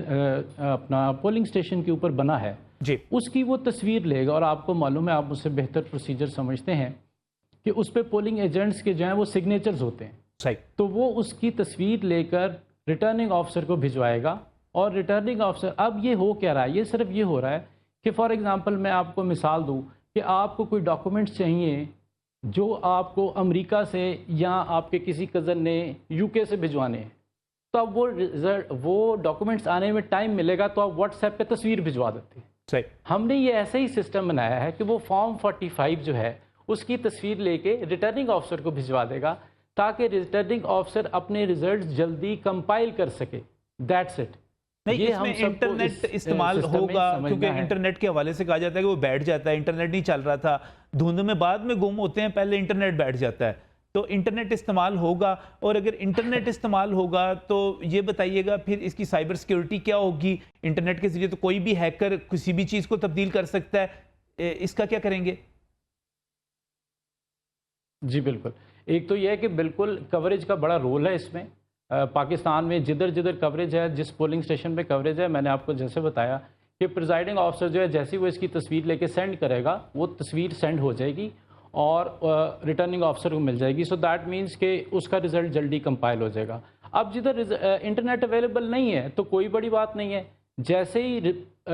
اپنا پولنگ اسٹیشن کے اوپر بنا ہے جی, اس کی وہ تصویر لے گا, اور آپ کو معلوم ہے, آپ مجھ سے بہتر پروسیجر سمجھتے ہیں کہ اس پہ پولنگ ایجنٹس کے جو ہیں وہ سگنیچرز ہوتے ہیں. صحیح. تو وہ اس کی تصویر لے کر ریٹرننگ آفیسر کو بھجوائے گا، اور ریٹرننگ آفیسر اب یہ ہو کیا رہا ہے، یہ صرف یہ ہو رہا ہے کہ فار ایگزامپل میں آپ کو مثال دوں کہ آپ کو کوئی ڈاکومنٹس چاہیے جو آپ کو امریکہ سے یا آپ کے کسی کزن نے یو کے سے بھجوانے ہیں، تو اب وہ ڈاکومنٹس آنے میں ٹائم ملے گا تو آپ واٹس ایپ پہ تصویر بھجوا دیتے ہیں. صحیح. ہم نے یہ ایسا ہی سسٹم بنایا ہے کہ وہ فارم 45 جو ہے اس کی تصویر لے کے ریٹرننگ آفیسر کو بھجوا دے گا تاکہ ریٹرننگ آفیسر اپنے ریزلٹس جلدی کمپائل کر سکے. That's it. نہیں، اس میں انٹرنیٹ استعمال ہوگا کیونکہ انٹرنیٹ کے حوالے سے کہا جاتا ہے کہ وہ بیٹھ جاتا ہے. انٹرنیٹ نہیں چل رہا تھا، دھند میں بعد میں گم ہوتے ہیں، پہلے انٹرنیٹ بیٹھ جاتا ہے. تو انٹرنیٹ استعمال ہوگا، اور اگر انٹرنیٹ استعمال ہوگا تو یہ بتائیے گا پھر اس کی سائبر سیکیورٹی کیا ہوگی؟ انٹرنیٹ کے ذریعے تو کوئی بھی ہیکر کسی بھی چیز کو تبدیل کر سکتا ہے، اس کا کیا کریں گے؟ جی بالکل. ایک تو یہ ہے کہ بالکل کوریج کا بڑا رول ہے اس میں. پاکستان میں جدھر جدھر کوریج ہے، جس پولنگ اسٹیشن پہ کوریج ہے، میں نے آپ کو جیسے بتایا کہ پریزائڈنگ آفیسر جو ہے جیسے وہ اس کی تصویر لے کے سینڈ کرے گا، وہ تصویر سینڈ ہو جائے گی اور ریٹرننگ آفیسر کو مل جائے گی. سو دیٹ مینس کہ اس کا رزلٹ جلدی کمپائل ہو جائے گا. اب جدھر انٹرنیٹ اویلیبل نہیں ہے تو کوئی بڑی بات نہیں ہے، جیسے ہی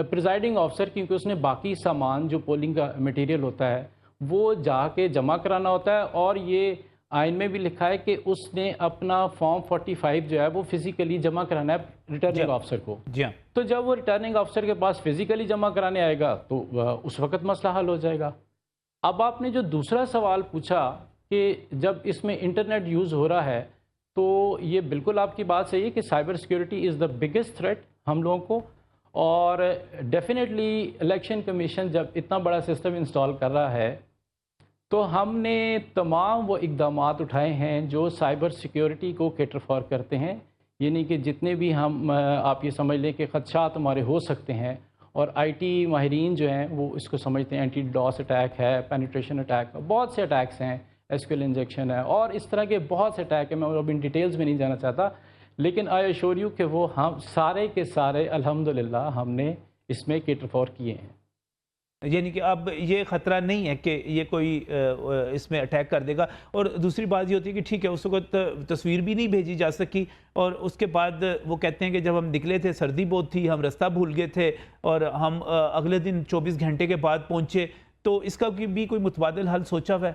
پریزائڈنگ آفیسر، کیونکہ اس نے باقی سامان جو پولنگ کا مٹیریل ہوتا ہے وہ جا کے جمع کرانا ہوتا ہے، اور یہ آئین میں بھی لکھا ہے کہ اس نے اپنا فارم 45 جو ہے وہ فزیکلی جمع کرانا ہے ریٹرننگ آفیسر کو. جی ہاں. تو جب وہ ریٹرننگ آفیسر کے پاس فزیکلی جمع کرانے آئے گا تو اس وقت مسئلہ حل ہو جائے گا. اب آپ نے جو دوسرا سوال پوچھا کہ جب اس میں انٹرنیٹ یوز ہو رہا ہے، تو یہ بالکل آپ کی بات صحیح ہے کہ cyber security is the biggest threat ہم لوگوں کو. اور ڈیفینیٹلی الیکشن کمیشن جب اتنا بڑا سسٹم انسٹال کر رہا ہے تو ہم نے تمام وہ اقدامات اٹھائے ہیں جو سائبر سیکیورٹی کو کیٹر فار کرتے ہیں. یعنی کہ جتنے بھی ہم آپ یہ سمجھ لیں کہ خدشات ہمارے ہو سکتے ہیں، اور آئی ٹی ماہرین جو ہیں وہ اس کو سمجھتے ہیں اینٹی ڈاس اٹیک ہے، پینیٹریشن اٹیک، بہت سے اٹیکس ہیں، ایس کیو ایل انجیکشن ہے، اور اس طرح کے بہت سے اٹیک ہیں. میں اب ان ڈیٹیلز میں نہیں جانا چاہتا، لیکن آئی ایشور یو کہ وہ ہم سارے کے سارے الحمدللہ ہم نے اس میں کیٹر فار کیے ہیں. یعنی کہ اب یہ خطرہ نہیں ہے کہ یہ کوئی اس میں اٹیک کر دے گا. اور دوسری بات یہ ہوتی ہے کہ ٹھیک ہے اس وقت تصویر بھی نہیں بھیجی جا سکی، اور اس کے بعد وہ کہتے ہیں کہ جب ہم نکلے تھے سردی بہت تھی، ہم رستہ بھول گئے تھے، اور ہم اگلے دن 24 گھنٹے کے بعد پہنچے. تو اس کا بھی کوئی متبادل حل سوچا ہوا ہے؟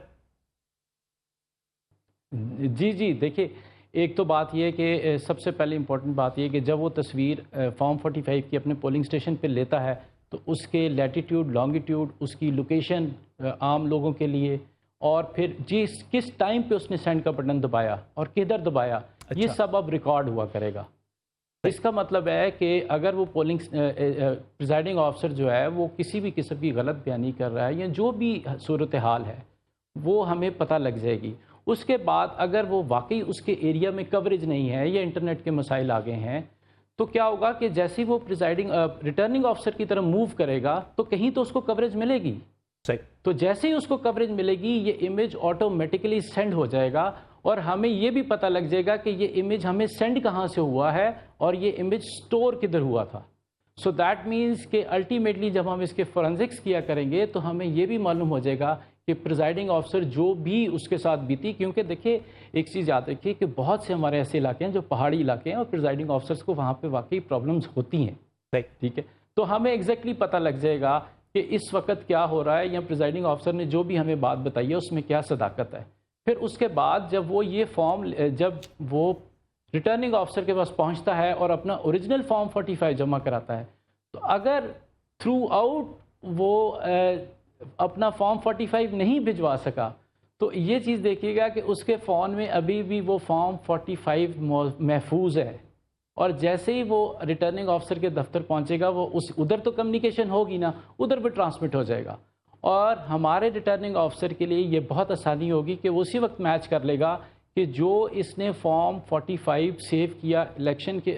جی دیکھیے، ایک تو بات یہ ہے کہ سب سے پہلے امپورٹنٹ بات یہ ہے کہ جب وہ تصویر فارم 45 کی اپنے پولنگ اسٹیشن پہ لیتا ہے تو اس کے لیٹیٹیوڈ، لانگیٹیوڈ، اس کی لوکیشن عام لوگوں کے لیے، اور پھر کس ٹائم پہ اس نے سینڈ کا بٹن دبایا اور کدھر دبایا، یہ سب اب ریکارڈ ہوا کرے گا. اس کا مطلب ہے کہ اگر وہ پولنگ پریزائڈنگ آفیسر جو ہے وہ کسی بھی قسم کی غلط بیانی کر رہا ہے یا جو بھی صورتحال ہے وہ ہمیں پتہ لگ جائے گی. اس کے بعد اگر وہ واقعی اس کے ایریا میں کوریج نہیں ہے یا انٹرنیٹ کے مسائل آ گئے ہیں تو کیا ہوگا کہ جیسے وہ ریٹرننگ آفیسر کی طرف موو کرے گا تو کہیں تو اس کو کوریج ملے گی. صحیح. تو جیسے ہی اس کو کوریج ملے گی یہ امیج آٹومیٹکلی سینڈ ہو جائے گا، اور ہمیں یہ بھی پتہ لگ جائے گا کہ یہ امیج ہمیں سینڈ کہاں سے ہوا ہے اور یہ امیج سٹور کدھر ہوا تھا. سو دیٹ مینس کہ الٹیمیٹلی جب ہم اس کے فورنزکس کیا کریں گے تو ہمیں یہ بھی معلوم ہو جائے گا کہ پریزائڈنگ آفیسر جو بھی اس کے ساتھ بیتی، کیونکہ دیکھیے ایک چیز یاد رکھیے کہ بہت سے ہمارے ایسے علاقے ہیں جو پہاڑی علاقے ہیں اور پریزائڈنگ آفیسرس کو وہاں پہ واقعی پرابلمز ہوتی ہیں. ٹھیک ہے، تو ہمیں ایگزیکٹلی پتہ لگ جائے گا کہ اس وقت کیا ہو رہا ہے یا پریزائڈنگ آفیسر نے جو بھی ہمیں بات بتائی ہے اس میں کیا صداقت ہے. پھر اس کے بعد جب وہ یہ فارم جب وہ ریٹرننگ آفیسر کے پاس پہنچتا ہے اور اپنا اوریجنل فارم 45 جمع کراتا ہے، تو اگر تھرو آؤٹ وہ اپنا فارم 45 نہیں بھجوا سکا تو یہ چیز دیکھیے گا کہ اس کے فون میں ابھی بھی وہ فارم 45 محفوظ ہے، اور جیسے ہی وہ ریٹرننگ آفیسر کے دفتر پہنچے گا وہ ادھر تو کمیونیکیشن ہوگی نا، ادھر بھی ٹرانسمٹ ہو جائے گا. اور ہمارے ریٹرننگ آفیسر کے لیے یہ بہت آسانی ہوگی کہ وہ اسی وقت میچ کر لے گا کہ جو اس نے فارم 45 سیو کیا الیکشن کے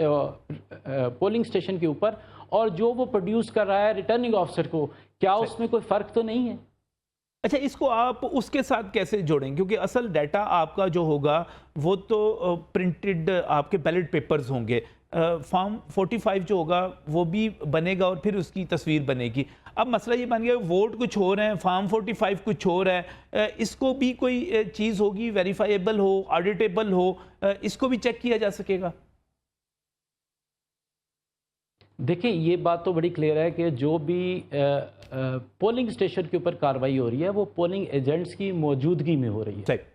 پولنگ اسٹیشن کے اوپر اور جو وہ پروڈیوس کر رہا ہے ریٹرننگ آفیسر کو، کیا اس میں کوئی فرق تو نہیں ہے. اچھا، اس کو آپ اس کے ساتھ کیسے جوڑیں؟ کیونکہ اصل ڈیٹا آپ کا جو ہوگا وہ تو پرنٹڈ آپ کے بیلٹ پیپرز ہوں گے، فارم 45 جو ہوگا وہ بھی بنے گا اور پھر اس کی تصویر بنے گی۔ اب مسئلہ یہ بن گیا ووٹ کچھ اور ہیں، فارم 45 کچھ اور ہے، اس کو بھی کوئی چیز ہوگی ویریفائیبل ہو، آڈیٹیبل ہو، اس کو بھی چیک کیا جا سکے گا؟ دیکھیں یہ بات تو بڑی کلیئر ہے کہ جو بھی پولنگ اسٹیشن کے اوپر کارروائی ہو رہی ہے وہ پولنگ ایجنٹس کی موجودگی میں ہو رہی ہے۔ صحیح۔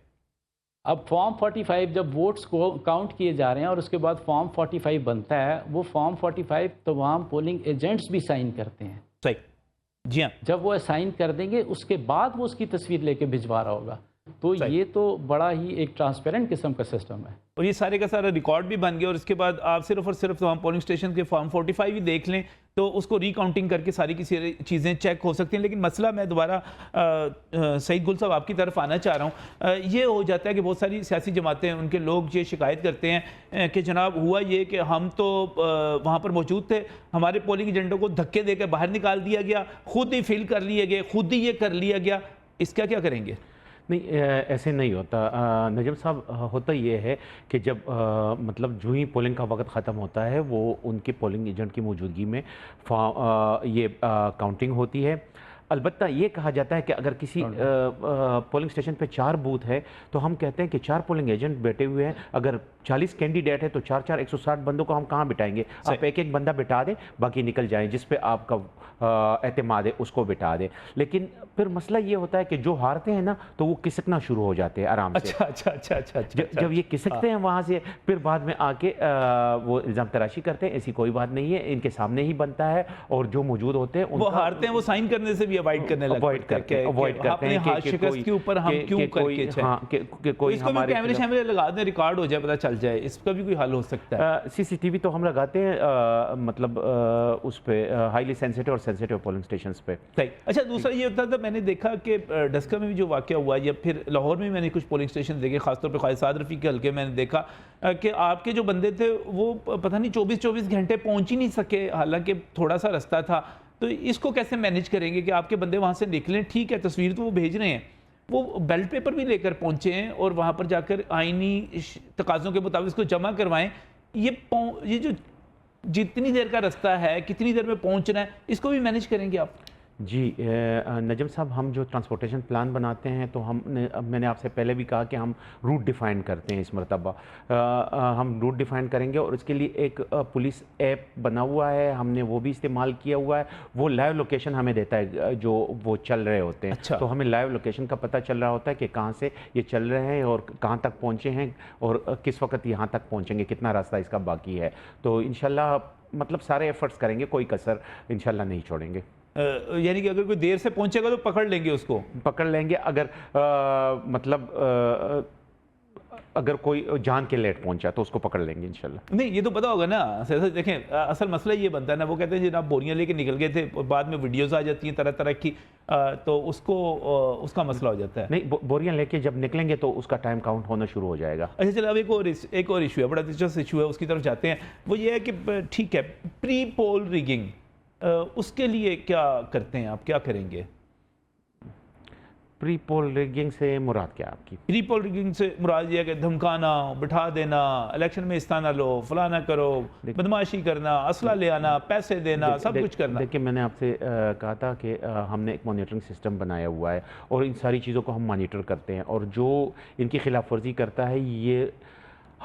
اب فارم 45 جب ووٹس کو کاؤنٹ کیے جا رہے ہیں اور اس کے بعد فارم 45 بنتا ہے، وہ فارم 45 تمام پولنگ ایجنٹس بھی سائن کرتے ہیں۔ صحیح، جی ہاں۔ جب وہ سائن کر دیں گے اس کے بعد وہ اس کی تصویر لے کے بھجوا رہا ہوگا، تو صحیح۔ یہ تو بڑا ہی ایک ٹرانسپیرنٹ قسم کا سسٹم ہے، اور یہ سارے کا سارا ریکارڈ بھی بن گیا، اور اس کے بعد آپ صرف اور صرف تمام پولنگ اسٹیشن کے فارم 45 بھی دیکھ لیں تو اس کو ریکاؤنٹنگ کر کے ساری کی ساری چیزیں چیک ہو سکتی ہیں۔ لیکن مسئلہ میں دوبارہ سعید گل صاحب آپ کی طرف آنا چاہ رہا ہوں، یہ ہو جاتا ہے کہ بہت ساری سیاسی جماعتیں، ان کے لوگ یہ شکایت کرتے ہیں کہ جناب ہوا یہ کہ ہم تو وہاں پر موجود تھے، ہمارے پولنگ ایجنٹوں کو دھکے دے کے باہر نکال دیا گیا، خود ہی فل کر لیے گئے، خود ہی یہ کر لیا گیا، اس کا کیا کریں گے؟ نہیں، ایسے نہیں ہوتا نجم صاحب۔ ہوتا یہ ہے کہ جب مطلب جو ہی پولنگ کا وقت ختم ہوتا ہے وہ ان کے پولنگ ایجنٹ کی موجودگی میں یہ کاؤنٹنگ ہوتی ہے۔ البتہ یہ کہا جاتا ہے کہ اگر کسی پولنگ اسٹیشن پہ 4 بوتھ ہے تو ہم کہتے ہیں کہ 4 پولنگ ایجنٹ بیٹھے ہوئے ہیں، اگر 40 کینڈیڈیٹ ہے تو 4 160 بندوں کو ہم کہاں بٹھائیں گے؟ آپ ایک ایک بندہ بٹھا دیں، باقی نکل جائیں، جس پہ آپ کا اعتماد ہے اس کو بٹھا دیں۔ لیکن پھر مسئلہ یہ ہوتا ہے کہ جو ہارتے ہیں نا تو وہ کسکنا شروع ہو جاتے ہیں آرام سے۔ اچھا۔ جب یہ کسکتے ہیں وہاں سے، پھر بعد میں آ کے وہ الزام تراشی کرتے ہیں، ایسی کوئی بات نہیں ہے، ان کے سامنے ہی بنتا ہے، اور جو موجود ہوتے ہیں وہ ہارتے ہیں، وہ سائن کرنے سے بھی اوائڈ کرنے لگتے ہیں کہ اپنے ہاتھ شکست کے اوپر ہم کیوں کر کے چھیں۔ اس کو بھی کیمرے شیمرے لگا دیں، ریکارڈ ہو جائے، پتہ چل جائے، اس کا بھی کوئی حل ہو سکتا ہے؟ سی سی ٹی وی تو ہم لگاتے ہیں مطلب اس پہ ہائیلی سینسیٹیو اور سینسیٹیو پولنگ اسٹیشنز پہ۔ اچھا، دوسرا یہ ہوتا تھا، میں نے دیکھا کہ ڈسکا میں بھی جو واقعہ ہوا، یا پھر لاہور میں میں نے کچھ پولنگ اسٹیشن دیکھے، خاص طور پہ خالد سعد رفیق کے حلقے میں نے دیکھا کہ آپ کے جو بندے تھے وہ پتہ نہیں 24 گھنٹے پہنچ ہی نہیں سکے، حالانکہ تھوڑا سا رستہ تھا۔ تو اس کو کیسے مینیج کریں گے کہ آپ کے بندے وہاں سے نکلیں؟ ٹھیک ہے، تصویر تو وہ بھیج رہے ہیں، وہ بیلٹ پیپر بھی لے کر پہنچے ہیں اور وہاں پر جا کر آئینی تقاضوں کے مطابق اس کو جمع کروائیں۔ یہ جو جتنی دیر کا رستہ ہے، کتنی دیر میں پہنچنا ہے، اس کو بھی مینیج کریں گے آپ؟ جی نجم صاحب، ہم جو ٹرانسپورٹیشن پلان بناتے ہیں تو میں نے آپ سے پہلے بھی کہا کہ ہم روٹ ڈیفائن کرتے ہیں۔ اس مرتبہ ہم روٹ ڈیفائن کریں گے، اور اس کے لیے ایک پولیس ایپ بنا ہوا ہے، ہم نے وہ بھی استعمال کیا ہوا ہے۔ وہ لائیو لوکیشن ہمیں دیتا ہے جو وہ چل رہے ہوتے ہیں، تو ہمیں لائیو لوکیشن کا پتہ چل رہا ہوتا ہے کہ کہاں سے یہ چل رہے ہیں اور کہاں تک پہنچے ہیں اور کس وقت یہاں تک پہنچیں گے، کتنا راستہ اس کا باقی ہے۔ تو انشاءاللہ مطلب سارے ایفرٹس کریں گے، کوئی کسر انشاءاللہ نہیں چھوڑیں گے۔ یعنی کہ اگر کوئی دیر سے پہنچے گا تو پکڑ لیں گے، اس کو پکڑ لیں گے۔ اگر مطلب اگر کوئی جان کے لیٹ پہنچا تو اس کو پکڑ لیں گے انشاءاللہ۔ نہیں، یہ تو پتا ہوگا نا، دیکھیں اصل مسئلہ یہ بنتا ہے نا، وہ کہتے ہیں جناب بوریاں لے کے نکل گئے تھے، بعد میں ویڈیوز آ جاتی ہیں طرح طرح کی، تو اس کا مسئلہ ہو جاتا ہے۔ نہیں، بوریاں لے کے جب نکلیں گے تو اس کا ٹائم کاؤنٹ ہونا شروع ہو جائے گا۔ اچھا چلو، اب ایک اور ایشو ہے، بڑا دلچسپ ایشو ہے، اس کی طرف جاتے ہیں۔ وہ یہ ہے کہ ٹھیک ہے، پری پول ریگنگ، اس کے لیے کیا کرتے ہیں آپ، کیا کریں گے؟ پری پول ریگنگ سے مراد کیا آپ کی؟ پری پول ریگنگ سے مراد یہ ہے کہ دھمکانا، بٹھا دینا، الیکشن میں حصہ نہ لو، فلانا کرو، بدماشی کرنا، اسلحہ لے آنا، پیسے دینا، سب کچھ کرنا۔ دیکھیں میں نے آپ سے کہا تھا کہ ہم نے ایک مانیٹرنگ سسٹم بنایا ہوا ہے اور ان ساری چیزوں کو ہم مانیٹر کرتے ہیں، اور جو ان کی خلاف ورزی کرتا ہے یہ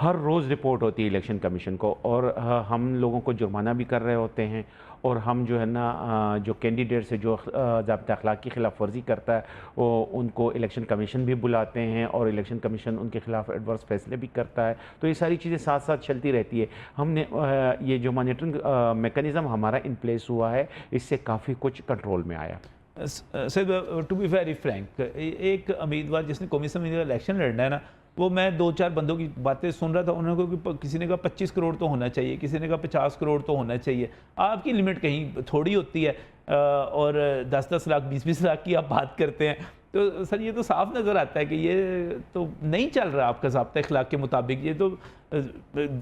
ہر روز رپورٹ ہوتی ہے الیکشن کمیشن کو، اور ہم لوگوں کو جرمانہ بھی کر رہے ہوتے ہیں، اور ہم جو ہے نا جو کینڈیڈیٹ سے جو ضابطہ اخلاق کی خلاف ورزی کرتا ہے وہ ان کو الیکشن کمیشن بھی بلاتے ہیں، اور الیکشن کمیشن ان کے خلاف ایڈورس فیصلے بھی کرتا ہے۔ تو یہ ساری چیزیں ساتھ ساتھ چلتی رہتی ہے۔ ہم نے یہ جو مانیٹرنگ میکانزم ہمارا ان پلیس ہوا ہے، اس سے کافی کچھ کنٹرول میں آیا۔ سر ٹو بی ویری فرینک، ایک امیدوار جس نے قومی اسمبلی کا الیکشن لڑنا ہے نا، وہ میں 2-4 بندوں کی باتیں سن رہا تھا، انہوں نے کہا کسی نے کہا 25 کروڑ تو ہونا چاہیے، کسی نے کہا 50 کروڑ تو ہونا چاہیے۔ آپ کی لمٹ کہیں تھوڑی ہوتی ہے، اور 10-10 لاکھ 20-20 لاکھ کی آپ بات کرتے ہیں، تو سر یہ تو صاف نظر آتا ہے کہ یہ تو نہیں چل رہا آپ کا ضابطہ اخلاق کے مطابق. یہ تو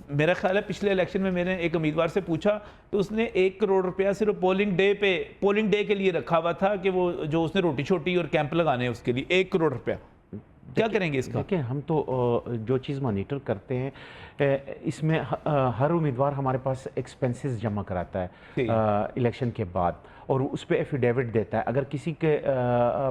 میرا خیال ہے پچھلے الیکشن میں نے ایک امیدوار سے پوچھا تو اس نے 1 کروڑ روپیہ صرف پولنگ ڈے کے لیے رکھا ہوا تھا کہ وہ جو اس نے روٹی چھوٹی اور کیمپ لگانے ہیں اس کے لیے 1 کروڑ روپیہ. کیا کریں گے اس کا؟ دیکھیں ہم تو جو چیز مانیٹر کرتے ہیں اس میں ہر امیدوار ہمارے پاس ایکسپینسز جمع کراتا ہے الیکشن کے بعد اور اس پہ ایفیڈیوٹ دیتا ہے. اگر کسی کے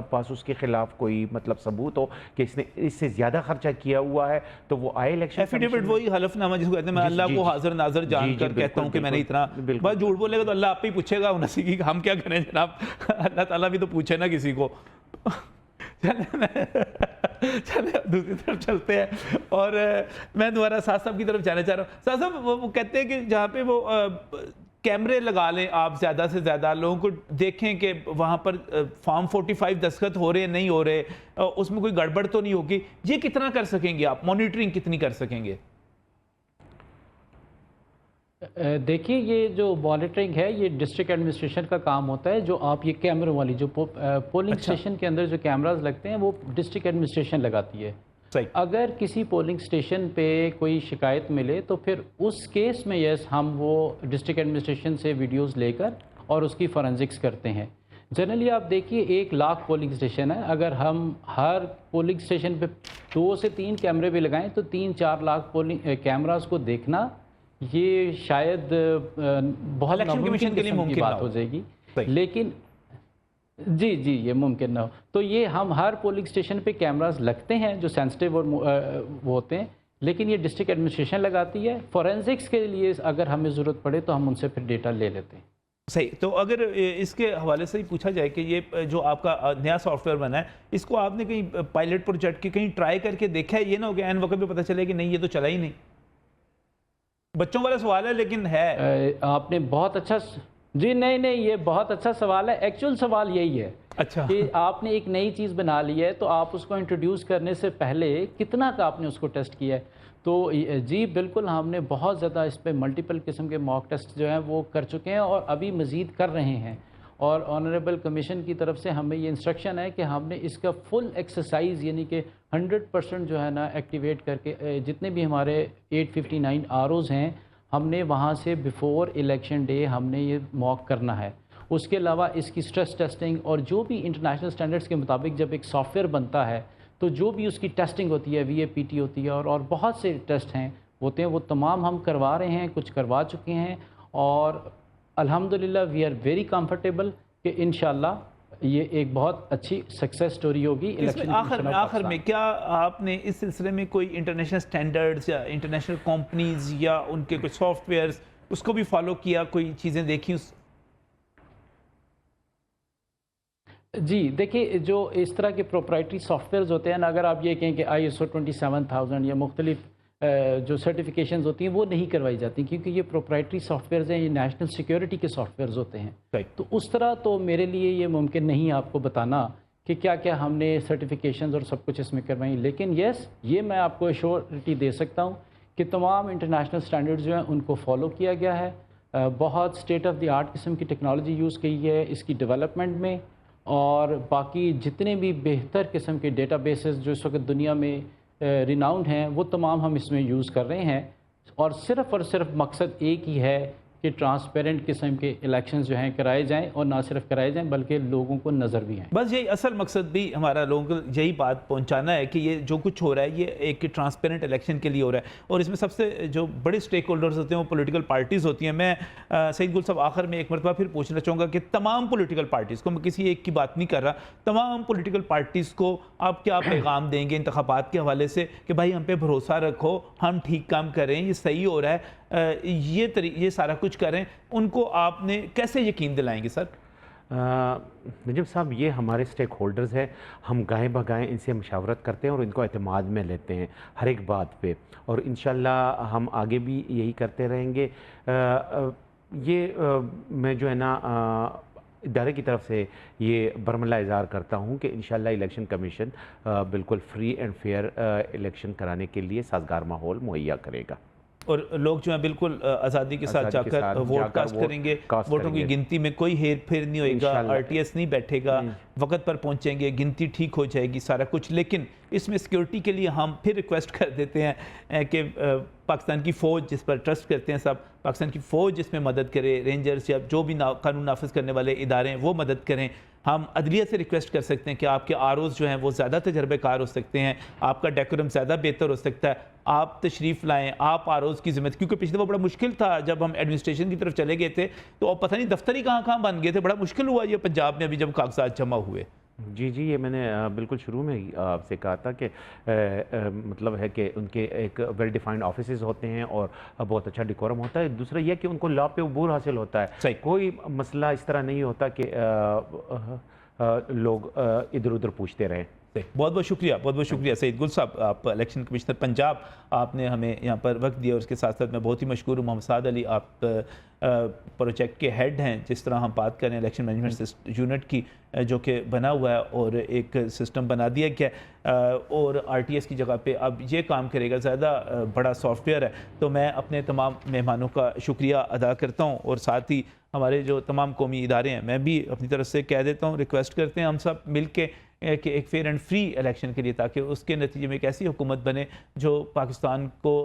پاس اس کے خلاف کوئی مطلب ثبوت ہو کہ اس نے اس سے زیادہ خرچہ کیا ہوا ہے تو وہ آئے الیکشن. ایفیڈیوٹ وہی حلف نامہ جس کو کہتے ہیں میں اللہ کو حاضر ناظر جان کر کہتا ہوں کہ میں نے اتنا. بس جھوٹ بولے گا تو اللہ آپ پہ ہی پوچھے گا انسی کی ہم کیا کریں جناب. اللہ تعالیٰ بھی تو پوچھے نا کسی کو. چلے دوسری طرف چلتے ہیں اور میں دوبارہ ساز صاحب کی طرف جانا چاہ رہا ہوں. ساز صاحب وہ کہتے ہیں کہ جہاں پہ وہ کیمرے لگا لیں آپ زیادہ سے زیادہ لوگوں کو دیکھیں کہ وہاں پر فارم 45 دستخط ہو رہے ہیں نہیں ہو رہے, اس میں کوئی گڑبڑ تو نہیں ہوگی. یہ کتنا کر سکیں گے آپ, مانیٹرنگ کتنی کر سکیں گے؟ دیکھیے یہ جو مانیٹرنگ ہے یہ ڈسٹرکٹ ایڈمنسٹریشن کا کام ہوتا ہے. جو آپ یہ کیمروں والی جو پولنگ اسٹیشن کے اندر جو کیمراز لگتے ہیں وہ ڈسٹرکٹ ایڈمنسٹریشن لگاتی ہے. اگر کسی پولنگ اسٹیشن پہ کوئی شکایت ملے تو پھر اس کیس میں یس ہم وہ ڈسٹرکٹ ایڈمنسٹریشن سے ویڈیوز لے کر اور اس کی فورنزکس کرتے ہیں. جنرلی آپ دیکھیے 1 لاکھ پولنگ اسٹیشن ہے, اگر ہم ہر پولنگ اسٹیشن پہ 2 سے 3 کیمرے بھی لگائیں تو 3-4 لاکھ پولنگ کیمراز کو دیکھنا یہ شاید بہت ناممکن قسم کی بات ہو جائے گی. لیکن جی یہ ممکن نہ ہو. تو یہ ہم ہر پولنگ اسٹیشن پہ کیمراز لگتے ہیں جو سینسٹیو اور وہ ہوتے ہیں, لیکن یہ ڈسٹرکٹ ایڈمنسٹریشن لگاتی ہے. فورینزکس کے لیے اگر ہمیں ضرورت پڑے تو ہم ان سے پھر ڈیٹا لے لیتے ہیں. صحیح. تو اگر اس کے حوالے سے ہی پوچھا جائے کہ یہ جو آپ کا نیا سافٹ ویئر بنا ہے اس کو آپ نے کہیں پائلٹ پروجیکٹ کے کہیں ٹرائی کر کے دیکھا ہے؟ یہ نہ ہو کہ این وقت پہ پتہ چلے کہ نہیں یہ تو چلا ہی نہیں. بچوں والا سوال ہے لیکن ہے. آپ نے بہت اچھا جی نہیں یہ بہت اچھا سوال ہے. ایکچول سوال یہی ہے کہ آپ نے ایک نئی چیز بنا لی ہے تو آپ اس کو انٹروڈیوس کرنے سے پہلے کتنا کا آپ نے اس کو ٹیسٹ کیا ہے. تو جی بالکل ہم نے بہت زیادہ اس پہ ملٹیپل قسم کے موک ٹیسٹ جو ہیں وہ کر چکے ہیں اور ابھی مزید کر رہے ہیں. اور آنریبل کمیشن کی طرف سے ہمیں یہ انسٹرکشن ہے کہ ہم نے اس کا فل ایکسرسائز یعنی کہ 100% جو ہے نا ایکٹیویٹ کر کے جتنے بھی ہمارے 859 ROs ہیں ہم نے وہاں سے بیفور الیکشن ڈے ہم نے یہ موک کرنا ہے. اس کے علاوہ اس کی سٹریس ٹیسٹنگ اور جو بھی انٹرنیشنل سٹینڈرڈز کے مطابق جب ایک سافٹ ویئر بنتا ہے تو جو بھی اس کی ٹیسٹنگ ہوتی ہے VAPT ہوتی ہے اور بہت سے ٹیسٹ ہیں ہوتے ہیں وہ تمام ہم کروا رہے ہیں, کچھ کروا چکے ہیں اور الحمدللہ وی آر ویری کمفرٹیبل کہ انشاءاللہ یہ ایک بہت اچھی سکسیس سٹوری ہوگی. آخر میں کیا آپ نے اس سلسلے میں کوئی انٹرنیشنل سٹینڈرڈز یا انٹرنیشنل کمپنیز یا ان کے کوئی سافٹ ویئرز اس کو بھی فالو کیا, کوئی چیزیں دیکھی؟ جی دیکھیے جو اس طرح کے پروپرائٹری سافٹ ویئرز ہوتے ہیں نا, اگر آپ یہ کہیں کہ ISO 27000 یا مختلف جو سرٹیفیکیشنز ہوتی ہیں وہ نہیں کروائی جاتی کیونکہ یہ پروپرائٹری سافٹ ویئرز ہیں, یہ نیشنل سیکیورٹی کے سافٹ ویئرز ہوتے ہیں. تو اس طرح تو میرے لیے یہ ممکن نہیں آپ کو بتانا کہ کیا کیا ہم نے سرٹیفیکیشنز اور سب کچھ اس میں کروائیں, لیکن یس یہ میں آپ کو ایشورٹی دے سکتا ہوں کہ تمام انٹرنیشنل سٹینڈرڈز جو ہیں ان کو فالو کیا گیا ہے. بہت اسٹیٹ آف دی آرٹ قسم کی ٹیکنالوجی یوز کی ہے اس کی ڈیولپمنٹ میں, اور باقی جتنے بھی بہتر قسم کے ڈیٹا بیسز جو اس وقت دنیا میں ریناؤنڈ ہیں وہ تمام ہم اس میں یوز کر رہے ہیں. اور صرف مقصد ایک ہی ہے کہ ٹرانسپیرنٹ قسم کے الیکشنز جو ہیں کرائے جائیں, اور نہ صرف کرائے جائیں بلکہ لوگوں کو نظر بھی آئیں. بس یہی اصل مقصد بھی ہمارا لوگوں کو یہی بات پہنچانا ہے کہ یہ جو کچھ ہو رہا ہے یہ ایک ٹرانسپیرنٹ الیکشن کے لیے ہو رہا ہے, اور اس میں سب سے جو بڑے سٹیک ہولڈرز ہوتے ہیں وہ پولیٹیکل پارٹیز ہوتی ہیں. میں سعید گل صاحب آخر میں ایک مرتبہ پھر پوچھنا چاہوں گا کہ تمام پولیٹیکل پارٹیز کو, میں کسی ایک کی بات نہیں کر رہا, تمام پولیٹیکل پارٹیز کو آپ کیا پیغام دیں گے انتخابات کے حوالے سے کہ بھائی ہم پہ بھروسہ رکھو, ہم ٹھیک کام کریں, یہ صحیح ہو رہا ہے, یہ سارا کچھ کریں, ان کو آپ نے کیسے یقین دلائیں گے سر؟ نجم صاحب یہ ہمارے سٹیک ہولڈرز ہیں, ہم گائیں بگائیں ان سے مشاورت کرتے ہیں اور ان کو اعتماد میں لیتے ہیں ہر ایک بات پہ, اور انشاءاللہ ہم آگے بھی یہی کرتے رہیں گے. یہ میں جو ہے نا ادارے کی طرف سے یہ برملا اظہار کرتا ہوں کہ انشاءاللہ الیکشن کمیشن بالکل فری اینڈ فیئر الیکشن کرانے کے لیے سازگار ماحول مہیا کرے گا. اور لوگ جو ہیں بالکل آزادی کے ساتھ جا کر ووٹ کاسٹ کریں گے. ووٹوں کی گنتی میں کوئی ہیر پھیر نہیں ہوئے گا, RTS نہیں بیٹھے گا, وقت پر پہنچیں گے, گنتی ٹھیک ہو جائے گی, سارا کچھ. لیکن اس میں سیکیورٹی کے لیے ہم پھر ریکویسٹ کر دیتے ہیں کہ پاکستان کی فوج جس پر ٹرسٹ کرتے ہیں سب, پاکستان کی فوج جس میں مدد کرے, رینجرز یا جو بھی قانون نافذ کرنے والے ادارے ہیں وہ مدد کریں. ہم عدلیہ سے ریکویسٹ کر سکتے ہیں کہ آپ کے ROs جو ہیں وہ زیادہ تجربے کار ہو سکتے ہیں, آپ کا ڈیکورم زیادہ بہتر ہو سکتا ہے, آپ تشریف لائیں, آپ ROs کی ذمہ, کیونکہ پچھلے وہ بڑا مشکل تھا جب ہم ایڈمنسٹریشن کی طرف چلے گئے تھے تو اب پتہ نہیں دفتر ہی کہاں بن گئے تھے, بڑا مشکل ہوا یہ پنجاب میں ابھی جب کاغذات جمع ہوئے. جی یہ میں نے بالکل شروع میں ہی آپ سے کہا تھا کہ مطلب ہے کہ ان کے ایک ویل ڈیفائنڈ آفیسز ہوتے ہیں اور بہت اچھا ڈیکورم ہوتا ہے. دوسرا یہ کہ ان کو لا پہ عبور حاصل ہوتا ہے, کوئی مسئلہ اس طرح نہیں ہوتا کہ لوگ ادھر ادھر پوچھتے رہیں. بہت بہت شکریہ سعید گل صاحب, آپ الیکشن کمشنر پنجاب, آپ نے ہمیں یہاں پر وقت دیا. اور اس کے ساتھ ساتھ میں بہت ہی مشکور ہوں محمد سعد علی, آپ پروجیکٹ کے ہیڈ ہیں. جس طرح ہم بات کریں الیکشن مینجمنٹ یونٹ کی جو کہ بنا ہوا ہے اور ایک سسٹم بنا دیا گیا ہے اور RTS کی جگہ پہ اب یہ کام کرے گا, زیادہ بڑا سافٹ ویئر ہے. تو میں اپنے تمام مہمانوں کا شکریہ ادا کرتا ہوں اور ساتھ ہی ہمارے جو تمام قومی ادارے ہیں میں بھی اپنی طرف سے کہہ دیتا ہوں, ریکویسٹ کرتے ہیں ہم سب مل کے کہ ایک فیئر اینڈ فری الیکشن کے لیے, تاکہ اس کے نتیجے میں ایک ایسی حکومت بنے جو پاکستان کو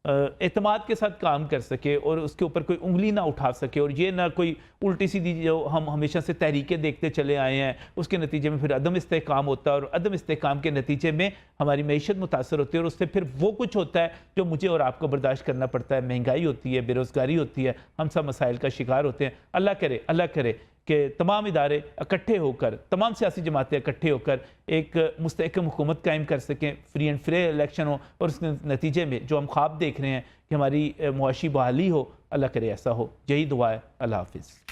اعتماد کے ساتھ کام کر سکے اور اس کے اوپر کوئی انگلی نہ اٹھا سکے, اور یہ نہ کوئی الٹی سیدھی جو ہم ہمیشہ سے تحریکیں دیکھتے چلے آئے ہیں اس کے نتیجے میں پھر عدم استحکام ہوتا ہے, اور عدم استحکام کے نتیجے میں ہماری معیشت متاثر ہوتی ہے, اور اس سے پھر وہ کچھ ہوتا ہے جو مجھے اور آپ کو برداشت کرنا پڑتا ہے. مہنگائی ہوتی ہے, بے روزگاری ہوتی ہے, ہم سب مسائل کا شکار ہوتے ہیں. اللہ کرے کہ تمام ادارے اکٹھے ہو کر, تمام سیاسی جماعتیں اکٹھے ہو کر ایک مستحکم حکومت قائم کر سکیں, فری اینڈ فیئر الیکشن ہو, اور اس کے نتیجے میں جو ہم خواب دیکھ رہے ہیں کہ ہماری معاشی بحالی ہو, اللہ کرے ایسا ہو. یہی دعا ہے. اللہ حافظ.